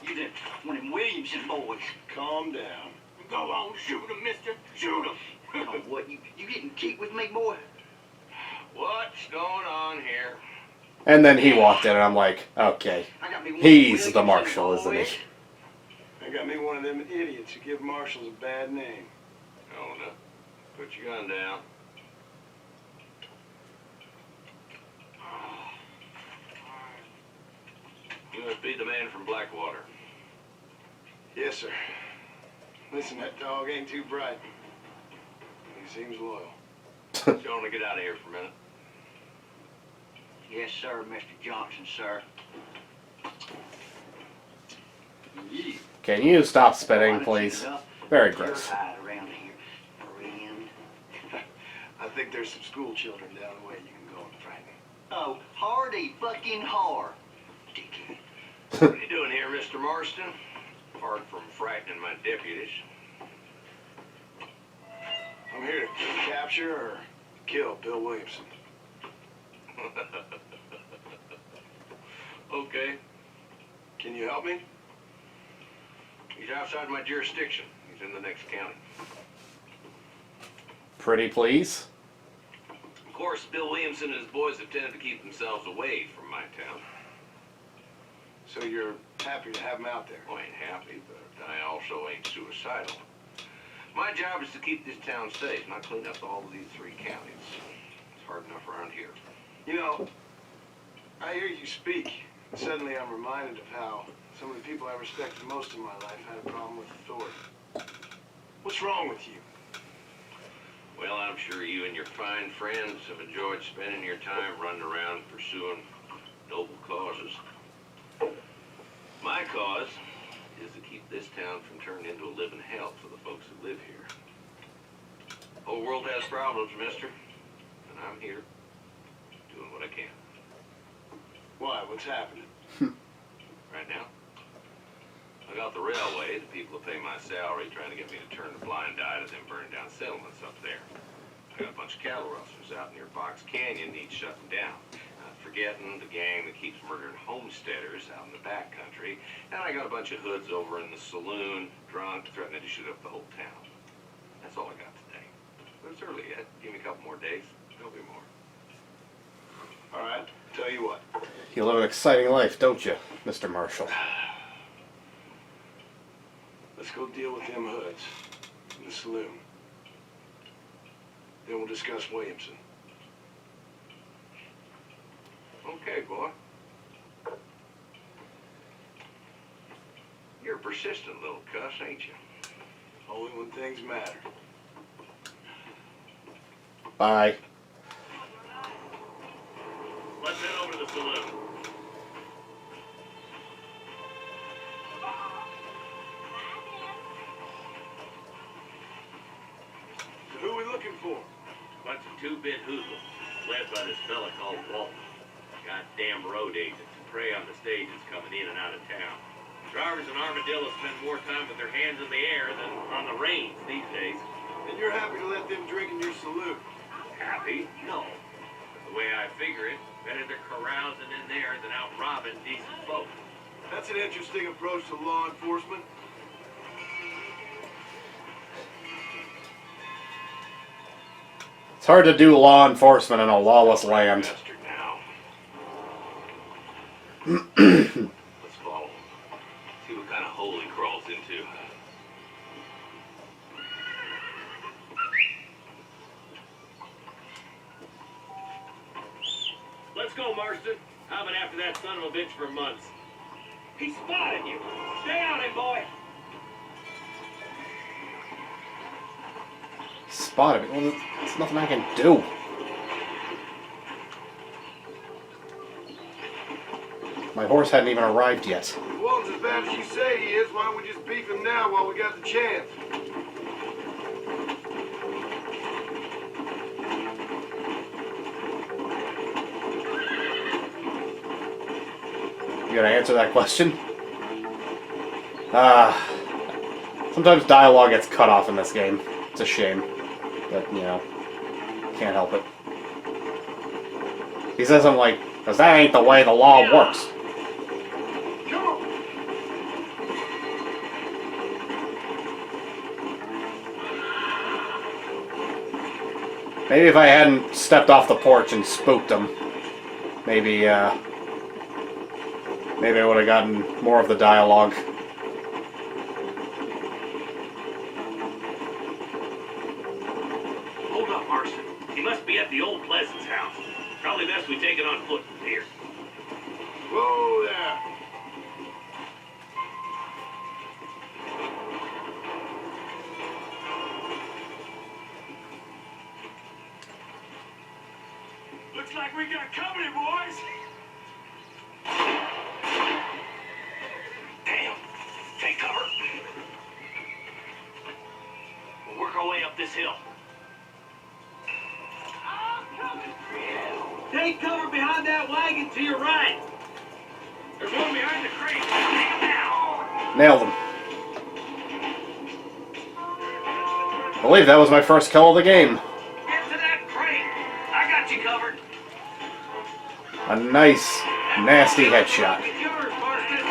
Speaker 9: You that one of them Williamson boys.
Speaker 7: Calm down.
Speaker 6: Go on, shoot him, mister. Shoot him.
Speaker 9: Oh, what, you getting keep with me, boy?
Speaker 6: What's going on here?
Speaker 1: And then he walked in, and I'm like, okay,
Speaker 9: I got me one
Speaker 1: he's the
Speaker 9: Williamson
Speaker 1: Marshal, isn't
Speaker 9: boy.
Speaker 1: he?
Speaker 7: I got me one of them idiots who give marshals a bad name.
Speaker 4: Oh, no. Put your gun down. You must be the man from Blackwater.
Speaker 7: Yes, sir. Listen, that dog ain't too bright. He seems loyal.
Speaker 4: You want to get out of here for a minute?
Speaker 9: Yes, sir, Mr. Johnson, sir. You.
Speaker 1: Can you stop
Speaker 9: Why
Speaker 1: spitting,
Speaker 9: don't you
Speaker 1: please?
Speaker 9: get up?
Speaker 1: Very
Speaker 9: You're
Speaker 1: gross.
Speaker 9: hide around here, friend.
Speaker 7: I think there's some school children down the way you can go and frighten.
Speaker 9: Oh, hardy fucking har. Dickhead.
Speaker 4: What are you doing here, Mr. Marston? Apart from frightening my deputies.
Speaker 7: I'm here to capture or kill Bill Williamson.
Speaker 4: Okay.
Speaker 7: Can you help me?
Speaker 4: He's outside my jurisdiction. He's in the next county.
Speaker 1: Pretty please?
Speaker 4: Of course, Bill Williamson and his boys have tended to keep themselves away from my town.
Speaker 7: So you're happy to have him out there?
Speaker 4: I ain't happy, but I also ain't suicidal. My job is to keep this town safe, not clean up all of these 3 counties. It's hard enough around here.
Speaker 7: You know, I hear you speak, and suddenly I'm reminded of how some of the people I respected most in my life had a problem with authority. What's wrong with you?
Speaker 4: Well, I'm sure you and your fine friends have enjoyed spending your time running around pursuing noble causes. My cause is to keep this town from turning into a living hell for the folks that live here. The whole world has problems, mister, and I'm here doing what I can.
Speaker 7: Why? What's happening?
Speaker 4: Right now, I got the railway, the people that pay my salary, trying to get me to turn a blind eye to them burning down settlements up there. I got a bunch of cattle rustlers out near Box Canyon needs shutting down. Not forgetting the gang that keeps murdering homesteaders out in the back country. And I got a bunch of hoods over in the saloon, drunk, threatening to shoot up the whole town. That's all I got today. But it's early yet. Give me a couple more days. There'll be more.
Speaker 7: All right, tell you what.
Speaker 1: You live an exciting life, don't you, Mr. Marshall?
Speaker 7: Let's go deal with them hoods in the saloon. Then we'll discuss Williamson.
Speaker 4: Okay, boy. You're a persistent little cuss, ain't you?
Speaker 7: Only when things matter.
Speaker 1: Bye.
Speaker 4: Let's head over to the saloon.
Speaker 7: So who are we looking for?
Speaker 4: Bunch of two-bit hoodlums, led by this fella called Walton. Goddamn road agents who prey on the stages coming in and out of town. Drivers in Armadillo spend more time with their hands in the air than on the reins these days.
Speaker 7: And you're happy to let them drink in your saloon?
Speaker 4: Happy? No. But the way I figure it, better they're carousing in there than out robbing decent folk.
Speaker 7: That's an interesting approach to law enforcement.
Speaker 1: It's hard to do law enforcement in a lawless land.
Speaker 4: Bastard now. Let's follow him. See what kind of hole he crawls into. Let's go, Marston. I've been after that son of a bitch for months. He spotted you. Stay on him, boy.
Speaker 1: Spotted me. Well, there's nothing I can do. My horse hadn't even arrived yet.
Speaker 7: If Walton's as bad as you say he is, why don't we just beef him now while we got the chance?
Speaker 1: You gonna answer that question? Sometimes dialogue gets cut off in this game. It's a shame. But, you know, can't help it. He says something like, because that ain't the way the law works.
Speaker 7: Come on!
Speaker 1: Maybe if I hadn't stepped off the porch and spooked him, maybe I would have gotten more of the dialogue.
Speaker 4: Hold up, Marston. He must be at the old Pleasance house. Probably best we take it on foot from here.
Speaker 7: Whoa there!
Speaker 6: Looks like we got company, boys.
Speaker 4: Damn. Take cover. We'll work our way up this hill.
Speaker 6: Take cover behind that wagon to your right.
Speaker 4: There's one behind the crate. Take him down.
Speaker 1: Nailed him. I believe that was my first kill of the game.
Speaker 4: Get to that crate. I got you covered.
Speaker 1: A nice, nasty headshot.
Speaker 6: Get yours, Marston.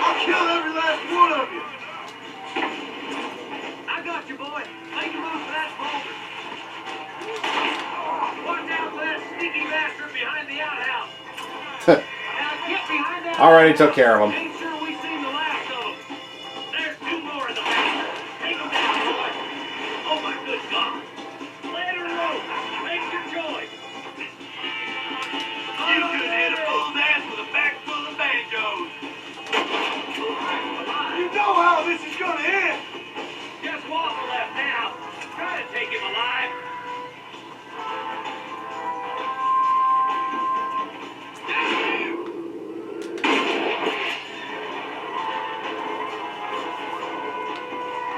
Speaker 7: I'll kill every last one of you!
Speaker 6: I got you, boy. Make him off that boulder.
Speaker 1: Already took care of him.
Speaker 6: Ain't sure we seen the last of them. There's 2 more in the back. Take them down, boy. Oh, my good God. Land her rope. Make your choice. You could hit a fool's ass with a bag full of banjos.
Speaker 7: You know how this is gonna end.
Speaker 6: Just Walker left now. Try to take him alive.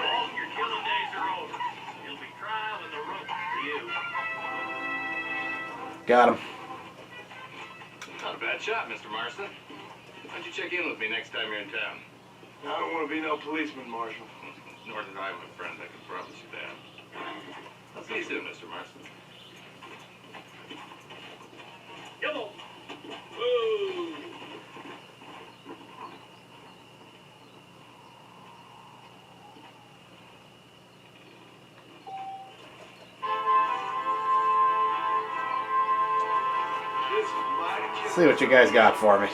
Speaker 6: All your killing days are over. You'll be trial in the ropes for you.
Speaker 1: Got him.
Speaker 4: Not a bad shot, Mr. Marston. Why don't you check in with me next time you're in town?
Speaker 7: I don't want to be no policeman, Marshal.
Speaker 4: Nor did I, my friend. I can promise you that. I'll see you soon, Mr. Marston.
Speaker 6: Come on. Woo!
Speaker 7: This is mighty
Speaker 1: Let's see what you guys got for me.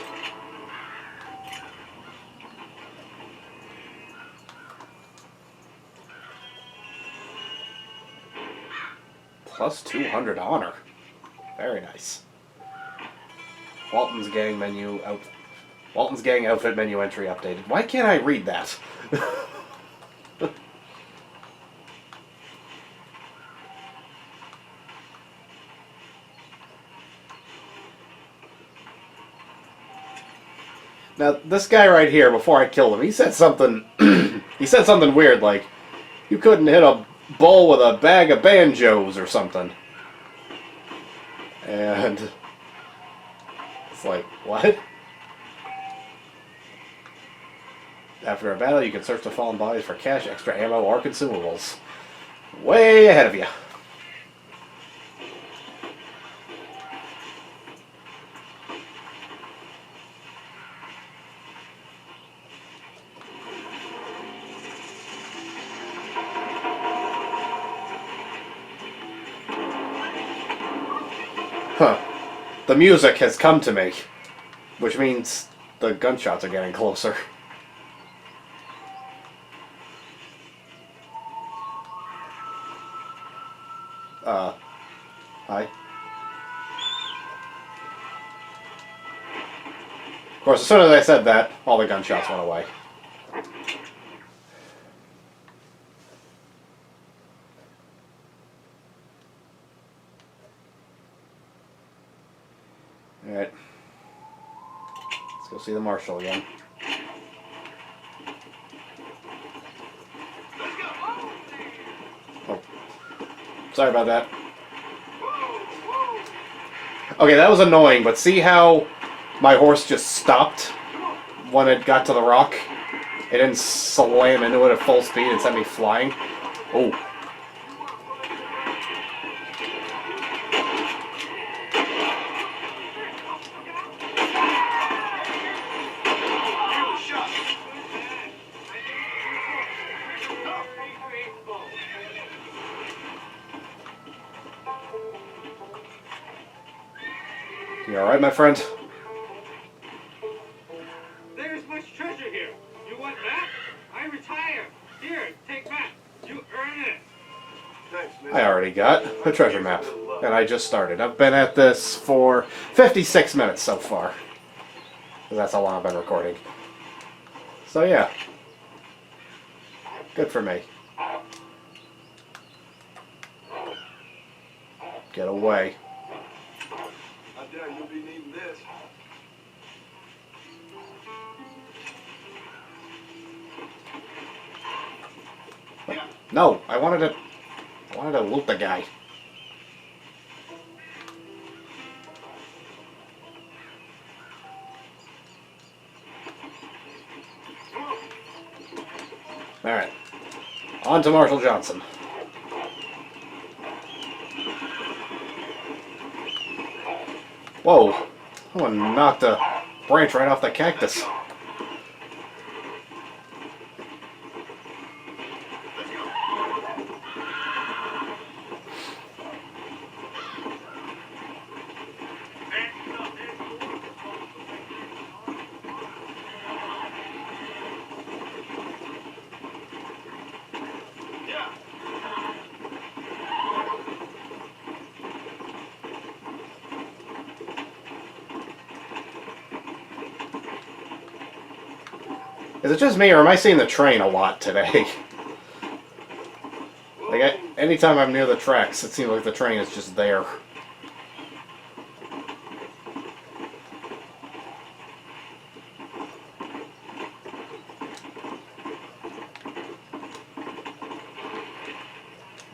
Speaker 1: Plus 200 honor. Very nice. Walton's Gang menu out. Walton's Gang outfit menu entry updated. Why can't I read that? Now, this guy right here, before I killed him, he said something. He said something weird, like you couldn't hit a bull with a bag of banjos or something. And it's like, what? After a battle, you can search the fallen bodies for cash, extra ammo, or consumables. Way ahead of you. Huh. The music has come to me, which means the gunshots are getting closer. Hi. Of course, as soon as I said that, all the gunshots went away. Alright. Let's go see the marshal again. Oh. Sorry about that. Okay, that was annoying, but see how my horse just stopped when it got to the rock? It didn't slam into it at full speed and sent me flying. Oh. You alright, my friend?
Speaker 6: There's much treasure here. You want that? I retire. Here, take that. You earn it.
Speaker 7: Thanks, man.
Speaker 1: I already got the treasure map, and I just started. I've been at this for 56 minutes so far. That's how long I've been recording. So yeah. Good for me. Get away.
Speaker 7: I doubt you'll be needing this.
Speaker 1: No, I wanted to loot the guy. Alright. On to Marshal Johnson. Whoa. Someone knocked a branch right off the cactus. Is it just me, or am I seeing the train a lot today? Like, anytime I'm near the tracks, it seems like the train is just there.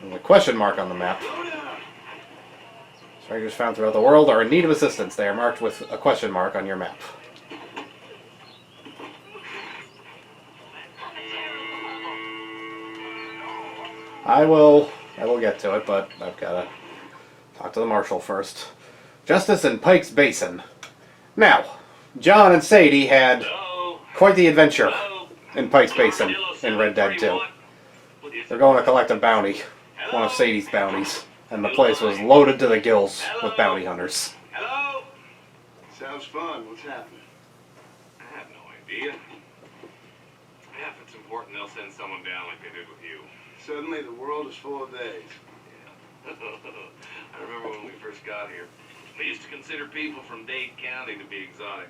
Speaker 1: And a question mark on the map. Strangers found throughout the world are in need of assistance. They are marked with a question mark on your map. I will get to it, but I've got to talk to the marshal first. Justice in Pike's Basin. Now, John and Sadie had quite the adventure in Pike's Basin in Red Dead 2. They're going to collect a bounty, one of Sadie's bounties, and the place was loaded to the gills with bounty hunters.
Speaker 6: Hello?
Speaker 7: Sounds fun. What's happening?
Speaker 6: I have no idea. Yeah, if it's important, they'll send someone down like they did with you.
Speaker 7: Suddenly the world is full of days.
Speaker 6: Yeah. I remember when we first got here. We used to consider people from Dade County to be exotic.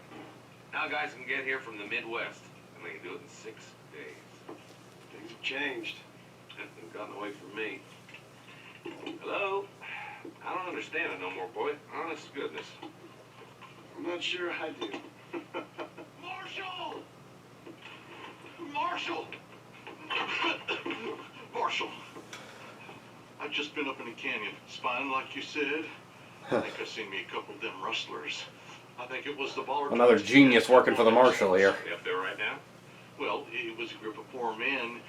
Speaker 6: Now guys can get here from the Midwest, and they can do it in 6 days.
Speaker 7: Things have changed.
Speaker 6: They've gotten away from me. Hello? I don't understand it no more, boy. Honest to goodness.
Speaker 7: I'm not sure I do.
Speaker 6: Marshal! Marshal!
Speaker 10: Marshal, I've just been up in the canyon, spying like you said. I think I seen me a couple of them rustlers. I think it was the baller.
Speaker 1: Another genius working for the marshal here.
Speaker 6: They up there right now?
Speaker 10: Well, it was a group of 4 men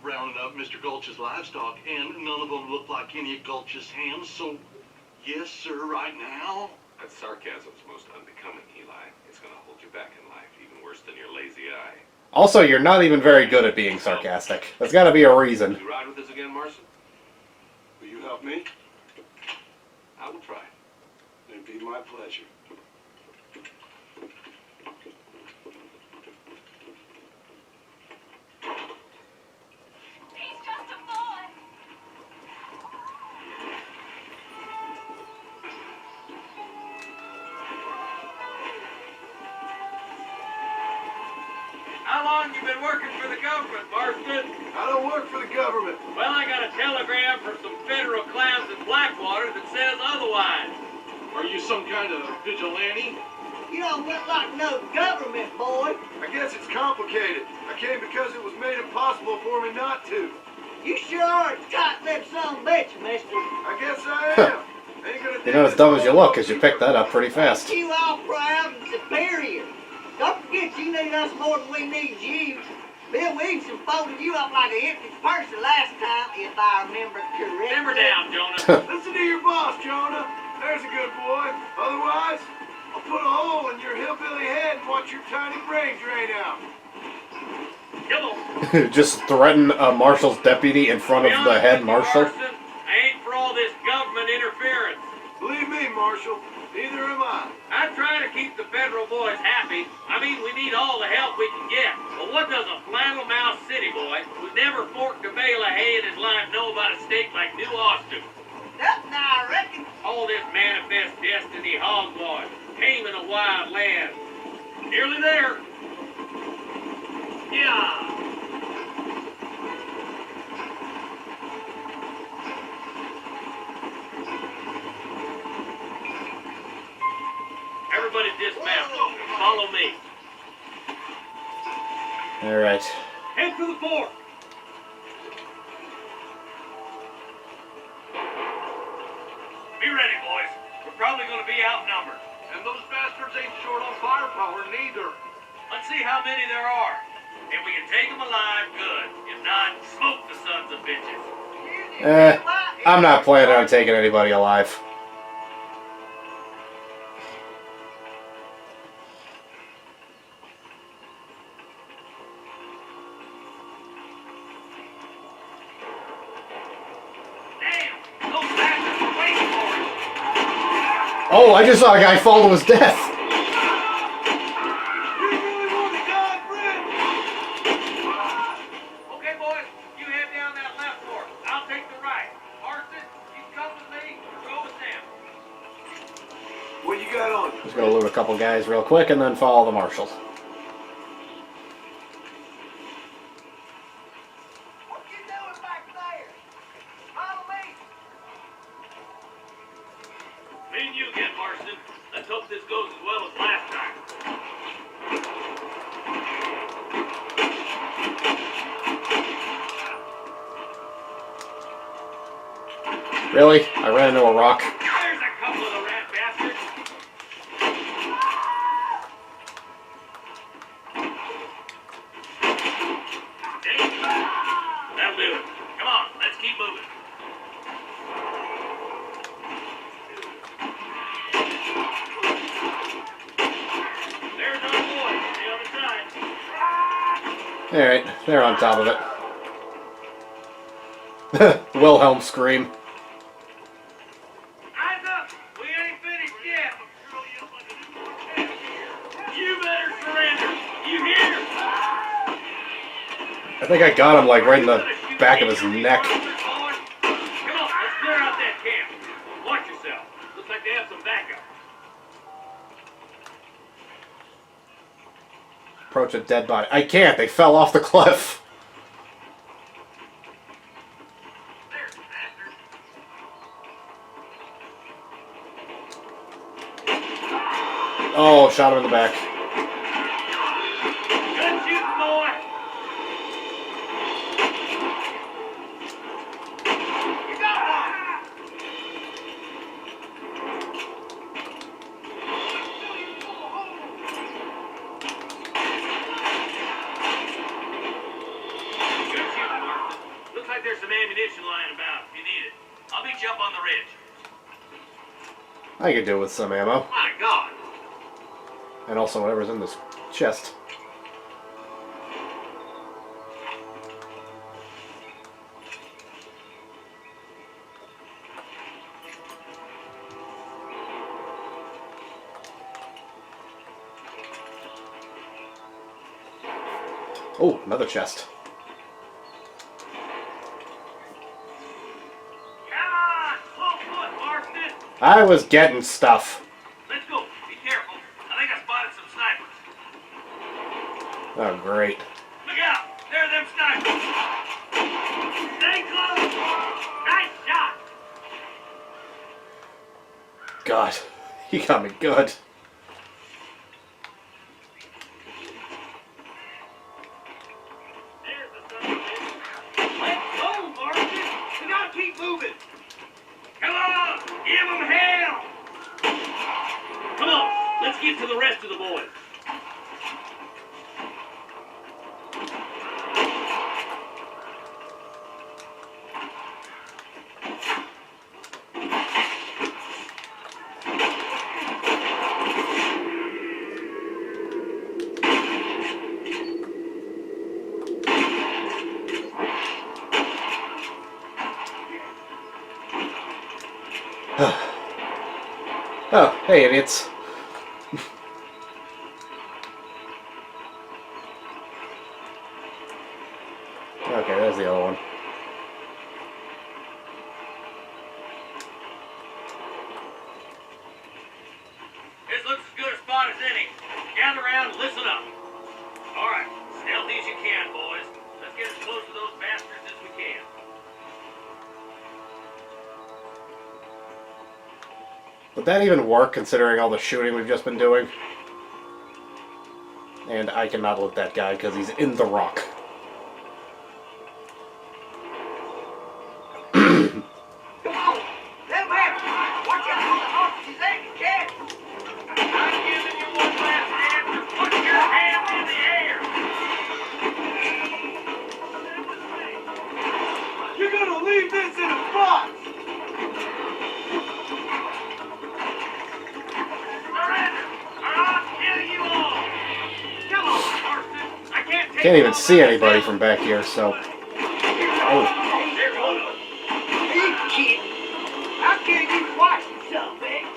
Speaker 10: rounding up Mr. Gulch's livestock, and none of them looked like any of Gulch's hands, so yes, sir, right now.
Speaker 6: That sarcasm's most unbecoming, Eli. It's gonna hold you back in life, even worse than your lazy eye.
Speaker 1: Also, you're not even very good at being sarcastic. There's got to be a reason.
Speaker 6: You ride with us again, Marston?
Speaker 7: Will you help me?
Speaker 6: I will try.
Speaker 7: It'd be my pleasure.
Speaker 5: He's just a boy.
Speaker 6: How long you been working for the government, Marston?
Speaker 7: I don't work for the government.
Speaker 6: Well, I got a telegram from some federal clowns in Blackwater that says otherwise.
Speaker 10: Are you some kind of vigilante?
Speaker 3: You don't look like no government boy.
Speaker 7: I guess it's complicated. I came because it was made impossible for me not to.
Speaker 3: You sure are a tight-lipped son of a bitch, mister.
Speaker 7: I guess I am. Ain't gonna
Speaker 1: You're not as dumb as you look, because you picked that up pretty fast.
Speaker 3: You all proud and superior. Don't forget you need us more than we need you. Bill Williamson folded you up like an empty person last time, if I remember correctly.
Speaker 6: Simmer down, Jonah.
Speaker 7: Listen to your boss, Jonah. There's a good boy. Otherwise, I'll put a hole in your hillbilly head and watch your tiny brain drain out.
Speaker 6: Come on.
Speaker 1: Just threaten a marshal's deputy in front of the head marshal.
Speaker 6: Marston, I ain't for all this government interference.
Speaker 7: Believe me, Marshal, neither am I.
Speaker 6: I'm trying to keep the federal boys happy. I mean, we need all the help we can get. But what does a flannel-mouthed city boy who's never forked a bale of hay in his life know about a state like New Austin?
Speaker 3: That now, I reckon.
Speaker 6: All this manifest destiny hogwash, taming a wild land. Nearly there. Yeah. Everybody dismount. Follow me.
Speaker 1: All right.
Speaker 6: Head to the fort. Be ready, boys. We're probably going to be outnumbered.
Speaker 10: And those bastards ain't short on firepower neither.
Speaker 6: Let's see how many there are. If we can take them alive, good. If not, smoke the sons of bitches.
Speaker 1: I'm not planning on taking anybody alive.
Speaker 6: Damn, those bastards are waiting for us.
Speaker 1: Oh, I just saw a guy fall to his death.
Speaker 7: You really want to die, Fred?
Speaker 6: Okay, boys, you head down that left fort. I'll take the right. Marston, you come with me or go with them.
Speaker 7: What you got on you?
Speaker 1: Just gonna loot a couple guys real quick and then follow the marshal.
Speaker 6: Marston. Let's hope this goes as well as last time.
Speaker 1: Really? I ran into a rock.
Speaker 6: There's a couple of the rat bastards. That'll do it. Come on, let's keep moving. There's our boys on the other side.
Speaker 1: Alright, they're on top of it. Wilhelm scream.
Speaker 6: Eyes up! We ain't finished yet. You better surrender. You hear?
Speaker 1: I think I got him like right in the back of his neck.
Speaker 6: Come on, let's clear out that camp. Watch yourself. Looks like they have some backup.
Speaker 1: Approach a dead body. I can't, they fell off the cliff.
Speaker 6: There's the bastard.
Speaker 1: Oh, shot him in the back.
Speaker 6: Good shooting, boy. You got one. Good shooting, Marston. Looks like there's some ammunition lying about if you need it. I'll meet you up on the ridge.
Speaker 1: I could do with some ammo.
Speaker 6: My God.
Speaker 1: And also whatever's in this chest. Oh, another chest.
Speaker 6: Come on, slow foot, Marston.
Speaker 1: I was getting stuff.
Speaker 6: Let's go. Be careful. I think I spotted some snipers.
Speaker 1: Oh, great.
Speaker 6: Look out! There are them snipers. Stay close. Nice shot.
Speaker 1: God, he got me good.
Speaker 6: There's the son of a bitch. Let's go, Marston. We gotta keep moving. Come on, give them hell. Come on, let's get to the rest of the boys.
Speaker 1: Oh, hey, idiots. Okay, there's the other one.
Speaker 6: This looks as good a spot as any. Gather around and listen up. All right, stealthy as you can, boys. Let's get as close to those bastards as we can.
Speaker 1: Would that even work, considering all the shooting we've just been doing? And I cannot loot that guy, because he's in the rock.
Speaker 3: Come on, let him have it. Watch out for the horses and the cats.
Speaker 6: I'm giving you one last chance to put your hands in the air.
Speaker 3: You're gonna leave this in a box.
Speaker 6: Surrender, or I'll kill you all. Come on, Marston. I can't take
Speaker 1: Can't even
Speaker 6: all
Speaker 1: see
Speaker 6: by
Speaker 1: anybody
Speaker 6: myself.
Speaker 1: from back here, so... Oh,
Speaker 6: There's one of them.
Speaker 3: You kid. I'll kill you twice, you son of a bitch.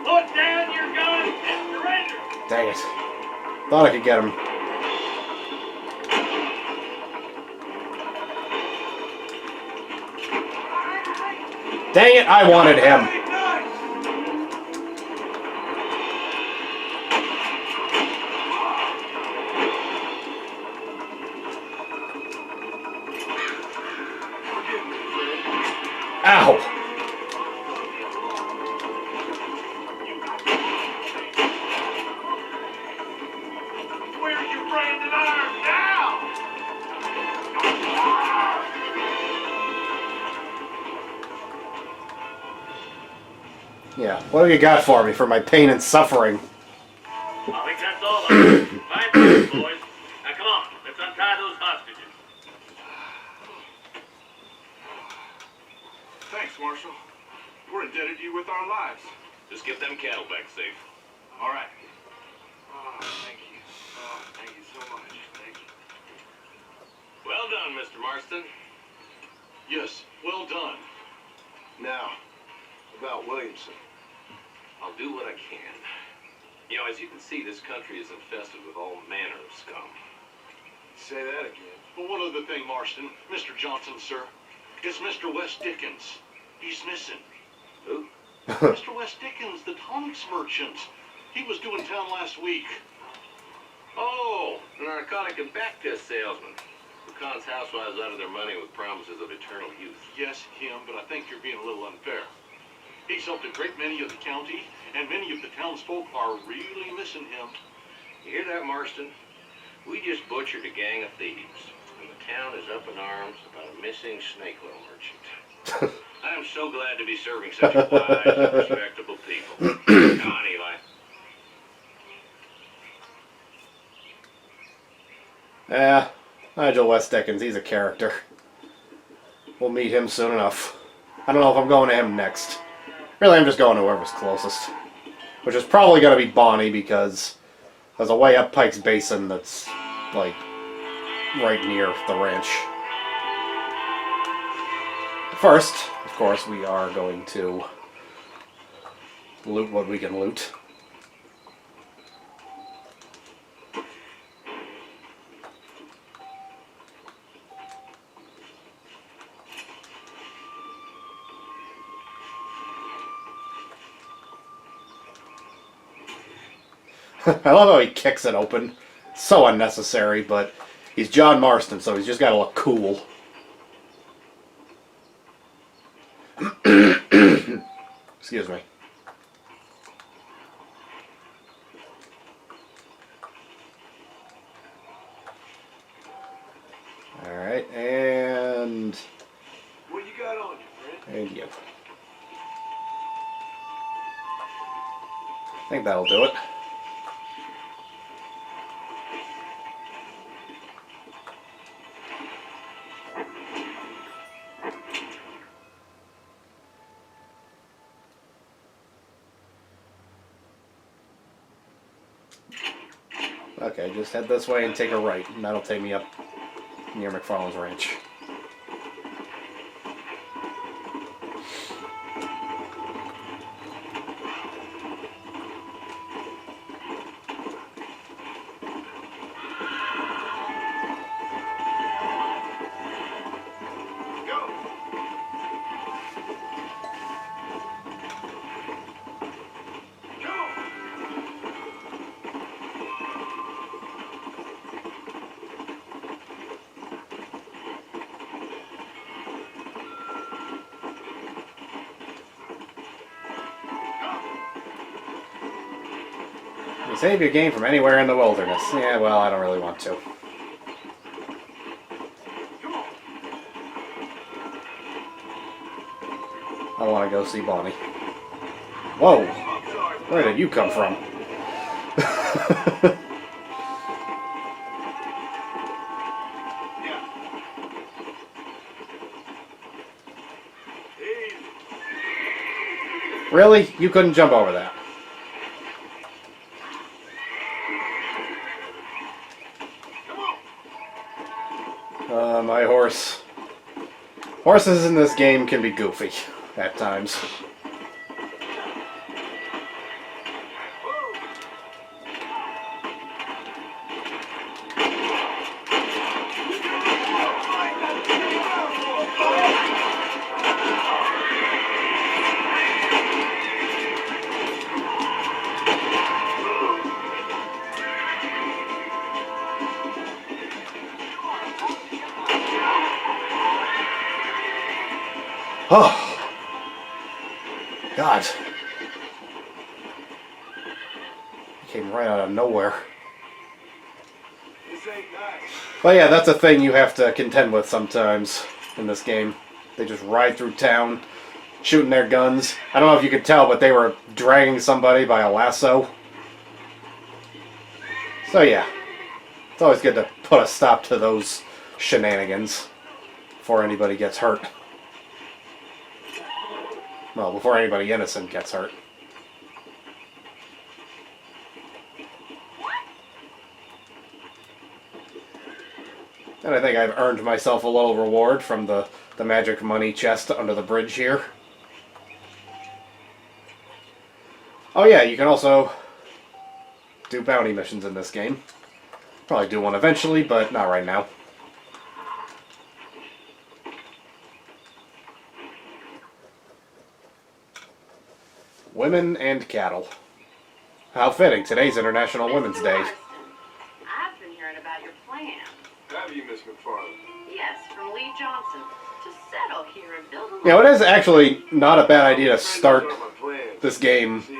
Speaker 6: Put down your gun and surrender.
Speaker 1: dang it. Thought I could get him. Dang it, I wanted him. Ow!
Speaker 6: Where's your branded arm now?
Speaker 1: Yeah, what have you got for me for my pain and suffering?
Speaker 11: I think that's all of it. Fine business, boys. Now come on, let's untie those hostages.
Speaker 10: Thanks, Marshal. We're indebted to you with our lives.
Speaker 11: Just get them cattle back safe.
Speaker 10: All right. Oh, thank you. Oh, thank you so much. Thank you.
Speaker 11: Well done, Mr. Marston.
Speaker 10: Yes, well done.
Speaker 7: Now, about Williamson.
Speaker 4: I'll do what I can. You know, as you can see, this country is infested with all manner of scum.
Speaker 7: Say that again.
Speaker 10: But one other thing, Marston. Mr. Johnson, sir. It's Mr. West Dickens. He's missing.
Speaker 4: Who?
Speaker 10: Mr. West Dickens, the tonics merchant. He was due in town last week.
Speaker 4: Oh, the narcotic and back test salesman. Who cons housewives out of their money with promises of eternal youth.
Speaker 10: Yes, him, but I think you're being a little unfair. He's helped a great many of the county, and many of the townsfolk are really missing him.
Speaker 4: You hear that, Marston? We just butchered a gang of thieves, and the town is up in arms about a missing snake oil merchant. I am so glad to be serving such wise and respectable people. Come on, Eli.
Speaker 1: Yeah, Nigel West Dickens, he's a character. We'll meet him soon enough. I don't know if I'm going to him next. Really, I'm just going to whoever's closest. Which is probably going to be Bonnie, because there's a way up Pike's Basin that's, like, right near the ranch. First, of course, we are going to loot what we can loot. I love how he kicks it open. So unnecessary, but he's John Marston, so he's just got to look cool. Excuse me. Alright, and...
Speaker 7: What you got on you, friend?
Speaker 1: And you. I think that'll do it. Okay, just head this way and take a right, and that'll take me up near McFarland's ranch. You save your game from anywhere in the wilderness. Yeah, well, I don't really want to. I want to go see Bonnie. Whoa! Where did you come from? Really? You couldn't jump over that? My horse. Horses in this game can be goofy at times. Oh. God. Came right out of nowhere.
Speaker 7: This ain't nice.
Speaker 1: But yeah, that's a thing you have to contend with sometimes in this game. They just ride through town, shooting their guns. I don't know if you could tell, but they were dragging somebody by a lasso. So yeah, it's always good to put a stop to those shenanigans before anybody gets hurt. Well, before anybody innocent gets hurt. And I think I've earned myself a little reward from the magic money chest under the bridge here. Oh yeah, you can also do bounty missions in this game. Probably do one eventually, but not right now. Women and cattle. How fitting, today's International Women's Day.
Speaker 8: Marston, I've been hearing about your plan.
Speaker 7: Have you, Miss McFarland?
Speaker 8: Yes, from Lee Johnson. To settle here and build a...
Speaker 1: You know, it is actually not a bad idea to start
Speaker 7: My plan.
Speaker 1: this game
Speaker 7: See,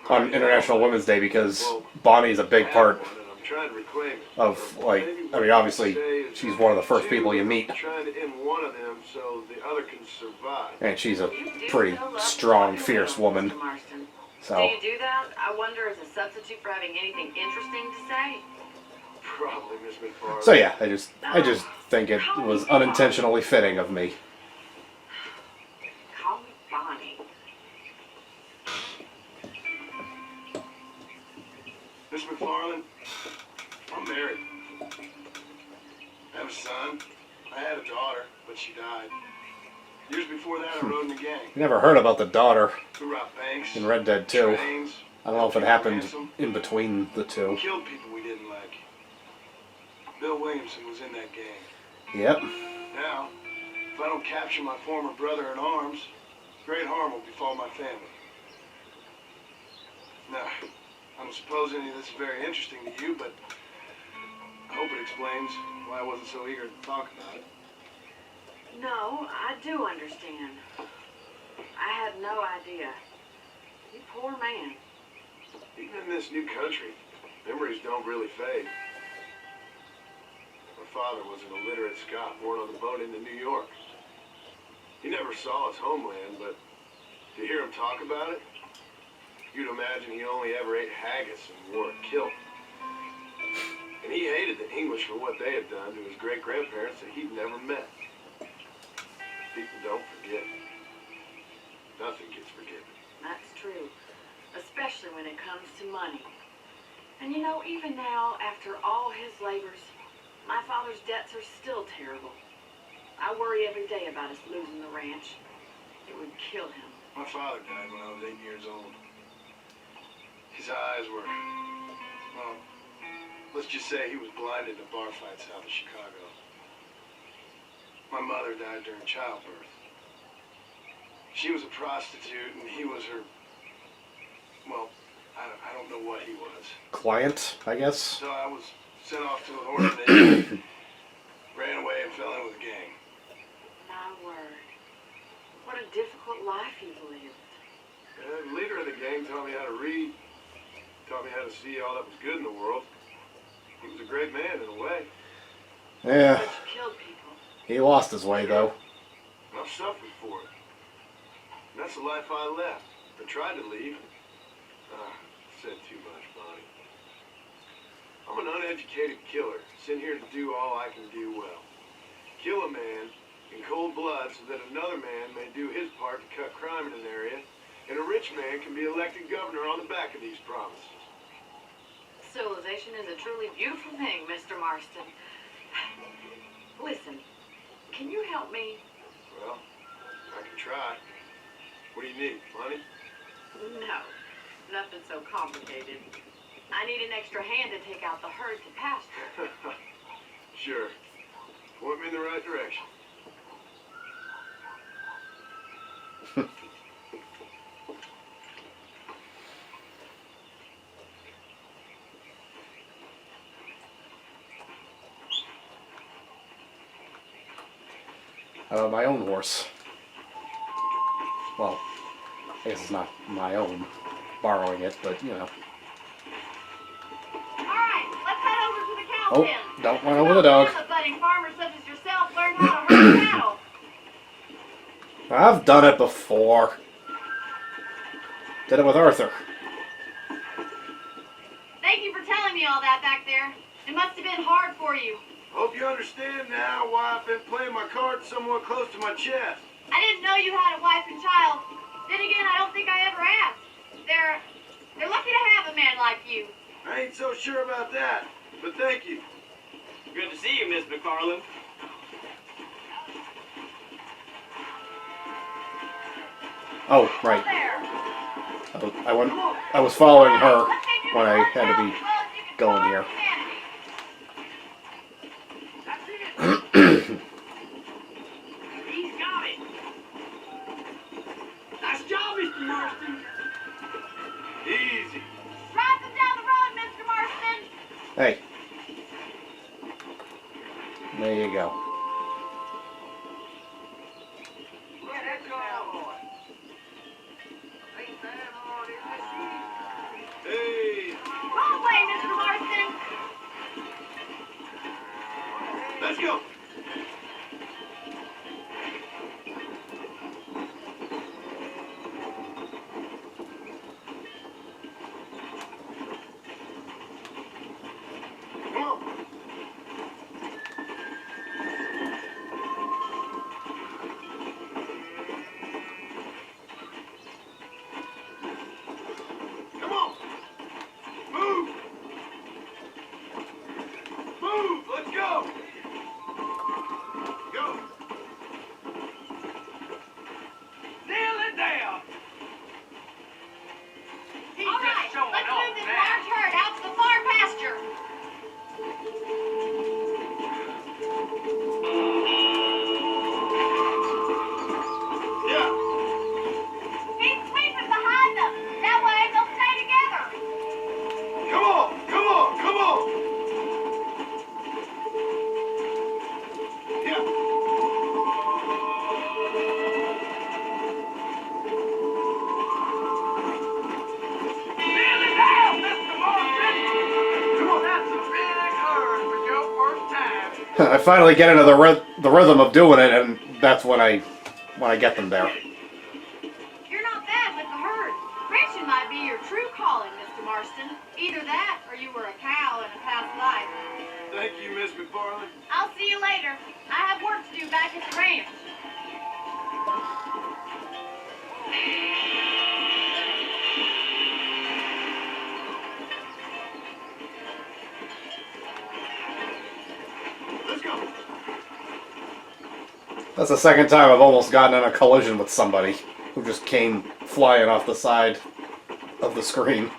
Speaker 1: on International Women's Day because Bonnie's a big
Speaker 7: I
Speaker 1: part
Speaker 7: have one, and I'm trying to reclaim it.
Speaker 1: of, like, I mean, obviously, she's one of the first people you meet.
Speaker 7: Trying to end one of them so the other can survive.
Speaker 1: And she's a
Speaker 8: You do
Speaker 1: pretty
Speaker 8: so love
Speaker 1: strong,
Speaker 8: to
Speaker 1: fierce
Speaker 8: Mr.
Speaker 1: woman.
Speaker 8: Marston. Do
Speaker 1: So,
Speaker 8: you do that? I wonder as a substitute for having anything interesting to say?
Speaker 7: Probably, Miss McFarland.
Speaker 1: so yeah, I just think it was unintentionally fitting of me.
Speaker 8: Call me Bonnie.
Speaker 7: Miss McFarland, I'm married. I have a son. I had a daughter, but she died. Years before that, I rode in the gang.
Speaker 1: Never heard about the daughter
Speaker 7: We robbed banks,
Speaker 1: in Red Dead 2.
Speaker 7: trains,
Speaker 1: I don't know if it happened in between the two.
Speaker 7: killed people we didn't like. Bill Williamson was in that gang.
Speaker 1: Yep.
Speaker 7: Now, if I don't capture my former brother in arms, great harm will befall my family. Now, I don't suppose any of this is very interesting to you, but I hope it explains why I wasn't so eager to talk about it.
Speaker 8: No, I do understand. I had no idea. You poor man.
Speaker 7: Even in this new country, memories don't really fade. My father was an illiterate Scot born on a boat into New York. He never saw his homeland, but to hear him talk about it, you'd imagine he only ever ate haggis and wore a kilt. And he hated the English for what they had done to his great-grandparents that he'd never met. People don't forget. Nothing gets forgiven.
Speaker 8: That's true. Especially when it comes to money. And you know, even now, after all his labors, my father's debts are still terrible. I worry every day about us losing the ranch. It would kill him.
Speaker 7: My father died when I was 8 years old. His eyes were, well, let's just say he was blinded in a bar fight south of Chicago. My mother died during childbirth. She was a prostitute and he was her, well, I don't know what he was.
Speaker 1: Client, I guess.
Speaker 7: So I was sent off to an orphanage, ran away and fell in with a gang.
Speaker 8: My word. What a difficult life you've lived.
Speaker 7: The leader of the gang taught me how to read, taught me how to see all that was good in the world. He was a great man in a way.
Speaker 1: Yeah,
Speaker 8: But you killed people.
Speaker 1: he lost his way though.
Speaker 7: I've suffered for it. And that's the life I left. I tried to leave. Said too much, Bonnie. I'm an uneducated killer, sent here to do all I can do well. Kill a man in cold blood so that another man may do his part to cut crime in an area, and a rich man can be elected governor on the back of these promises.
Speaker 8: Civilization is a truly beautiful thing, Mr. Marston. Listen, can you help me?
Speaker 7: Well, I can try. What do you need, money?
Speaker 8: No, nothing so complicated. I need an extra hand to take out the herd to pasture.
Speaker 7: Sure. Point me in the right direction.
Speaker 1: My own horse. Well, I guess it's not my own, borrowing it, but you know.
Speaker 8: Alright, let's head over to the cow
Speaker 1: Oh,
Speaker 8: pen.
Speaker 1: don't run over the dog.
Speaker 8: Some budding farmers such as yourself learn how to herd cattle.
Speaker 1: I've done it before. Did it with Arthur.
Speaker 8: Thank you for telling me all that back there. It must have been hard for you.
Speaker 7: Hope you understand now why I've been playing my cards somewhat close to my chest.
Speaker 8: I didn't know you had a wife and child. Then again, I don't think I ever asked. They're lucky to have a man like you.
Speaker 7: I ain't so sure about that, but thank you.
Speaker 11: Good to see you, Miss McFarland.
Speaker 1: Oh, right.
Speaker 8: There.
Speaker 1: I was following her when I had to be going here.
Speaker 6: He's got it. Nice job, Mr. Marston.
Speaker 7: Easy.
Speaker 8: Drive them down the road, Mr. Marston.
Speaker 1: Hey. There you go.
Speaker 3: Yeah, that's a cowboy. Ain't that hard, is it?
Speaker 7: Hey,
Speaker 8: Wrong way, Mr. Marston.
Speaker 7: let's go. Come on. Come on. Move. Move. Let's go. Go.
Speaker 6: Nail it down. He's
Speaker 8: All
Speaker 6: just
Speaker 8: right,
Speaker 6: showing
Speaker 8: let's
Speaker 6: off
Speaker 8: move this
Speaker 6: now.
Speaker 8: large herd out to the far pasture.
Speaker 7: Yeah.
Speaker 8: Keep sweeping behind them. That way they'll stay together.
Speaker 7: Come on. Come on. Come on. Yeah.
Speaker 6: Nail it down, Mr. Marston.
Speaker 7: Come on.
Speaker 6: That's a big herd for your first time.
Speaker 1: I finally get into the rhythm of doing it, and that's when I get them there.
Speaker 8: You're not bad with the herd. Ranching might be your true calling, Mr. Marston. Either that or you were a cow in a past life.
Speaker 7: Thank you, Miss McFarland.
Speaker 8: I'll see you later. I have work to do back at the ranch.
Speaker 7: Let's go.
Speaker 1: That's the second time I've almost gotten in a collision with somebody who just came flying off the side of the screen.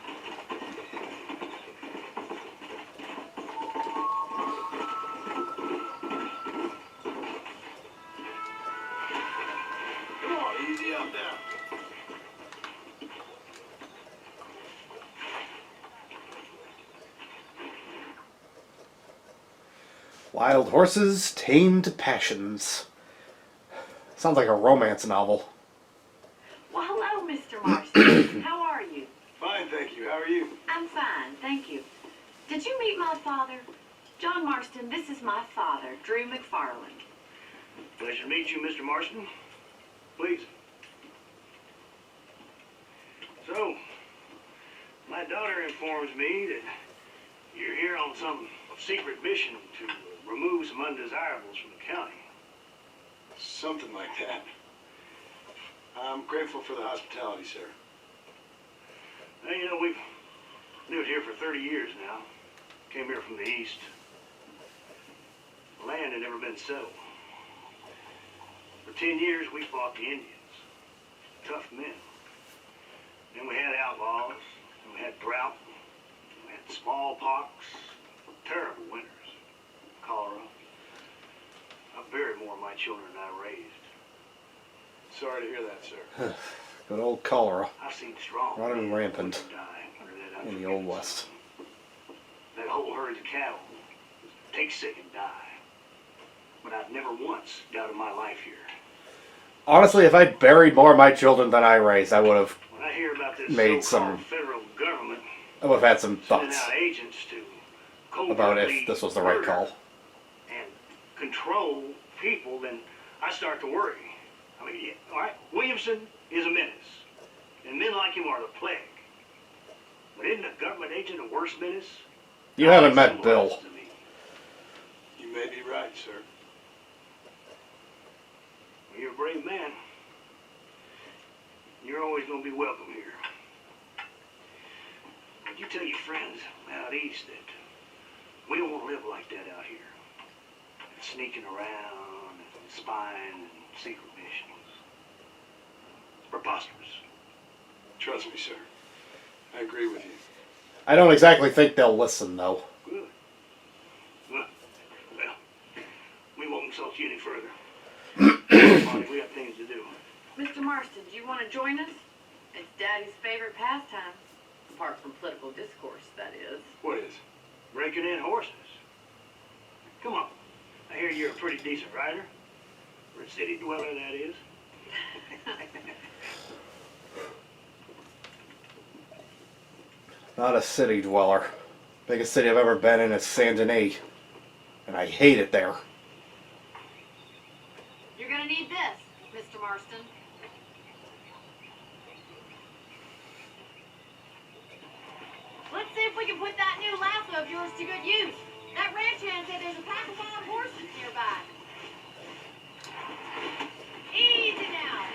Speaker 7: Come on. Easy up now.
Speaker 1: Wild horses, tamed passions. Sounds like a romance novel.
Speaker 2: Well, hello, Mr. Marston. How are you?
Speaker 7: Fine, thank you. How are you?
Speaker 2: I'm fine, thank you. Did you meet my father? John Marston, this is my father, Drew McFarland.
Speaker 9: Pleasure to meet you, Mr. Marston. Please. So, my daughter informs me that you're here on some secret mission to remove some undesirables from the county.
Speaker 7: Something like that. I'm grateful for the hospitality, sir.
Speaker 9: Now, you know, we've lived here for 30 years now. Came here from the east. The land had never been settled. For 10 years, we fought the Indians. Tough men. Then we had outlaws, and we had drought, and we had smallpox, terrible winters, cholera. I buried more of my children than I raised.
Speaker 7: Sorry to hear that, sir.
Speaker 1: Good old cholera,
Speaker 9: I've seen strong
Speaker 1: running
Speaker 9: men
Speaker 1: rampant
Speaker 9: die under that
Speaker 1: in the Old
Speaker 9: unforgiving
Speaker 1: West.
Speaker 9: sun. That whole herd of cattle take sick and die. But I've never once doubted my life here.
Speaker 1: Honestly, if I'd buried more of my children than I raised, I would have
Speaker 9: When I hear about this
Speaker 1: made
Speaker 9: so-called
Speaker 1: some.
Speaker 9: federal government
Speaker 1: I would have had some
Speaker 9: sending
Speaker 1: thoughts
Speaker 9: out agents to
Speaker 1: about
Speaker 9: covertly
Speaker 1: if this was the right
Speaker 9: murder
Speaker 1: call.
Speaker 9: and control people, then I start to worry. I mean, yeah, all right, Williamson is a menace, and men like him are the plague. But isn't a government agent a worse menace?
Speaker 1: You haven't met Bill.
Speaker 7: You may be right, sir.
Speaker 9: Well, you're a brave man. You're always going to be welcome here. But you tell your friends out east that we don't want to live like that out here. Sneaking around and spying and secret missions. It's preposterous.
Speaker 7: Trust me, sir. I agree with you.
Speaker 1: I don't exactly think they'll listen, though.
Speaker 9: Good. Well, we won't insult you any further. Marty, we have things to do.
Speaker 8: Mr. Marston, do you want to join us? It's Daddy's favorite pastime. Apart from political discourse, that is.
Speaker 7: What is?
Speaker 9: Breaking in horses. Come on. I hear you're a pretty decent rider. For a city dweller, that is.
Speaker 1: Not a city dweller. Biggest city I've ever been in is Saint Denis. And I hate it there.
Speaker 8: You're gonna need this, Mr. Marston. Let's see if we can put that new lasso of yours to good use. That ranch hand said there's a pack of wild horses nearby. Easy now.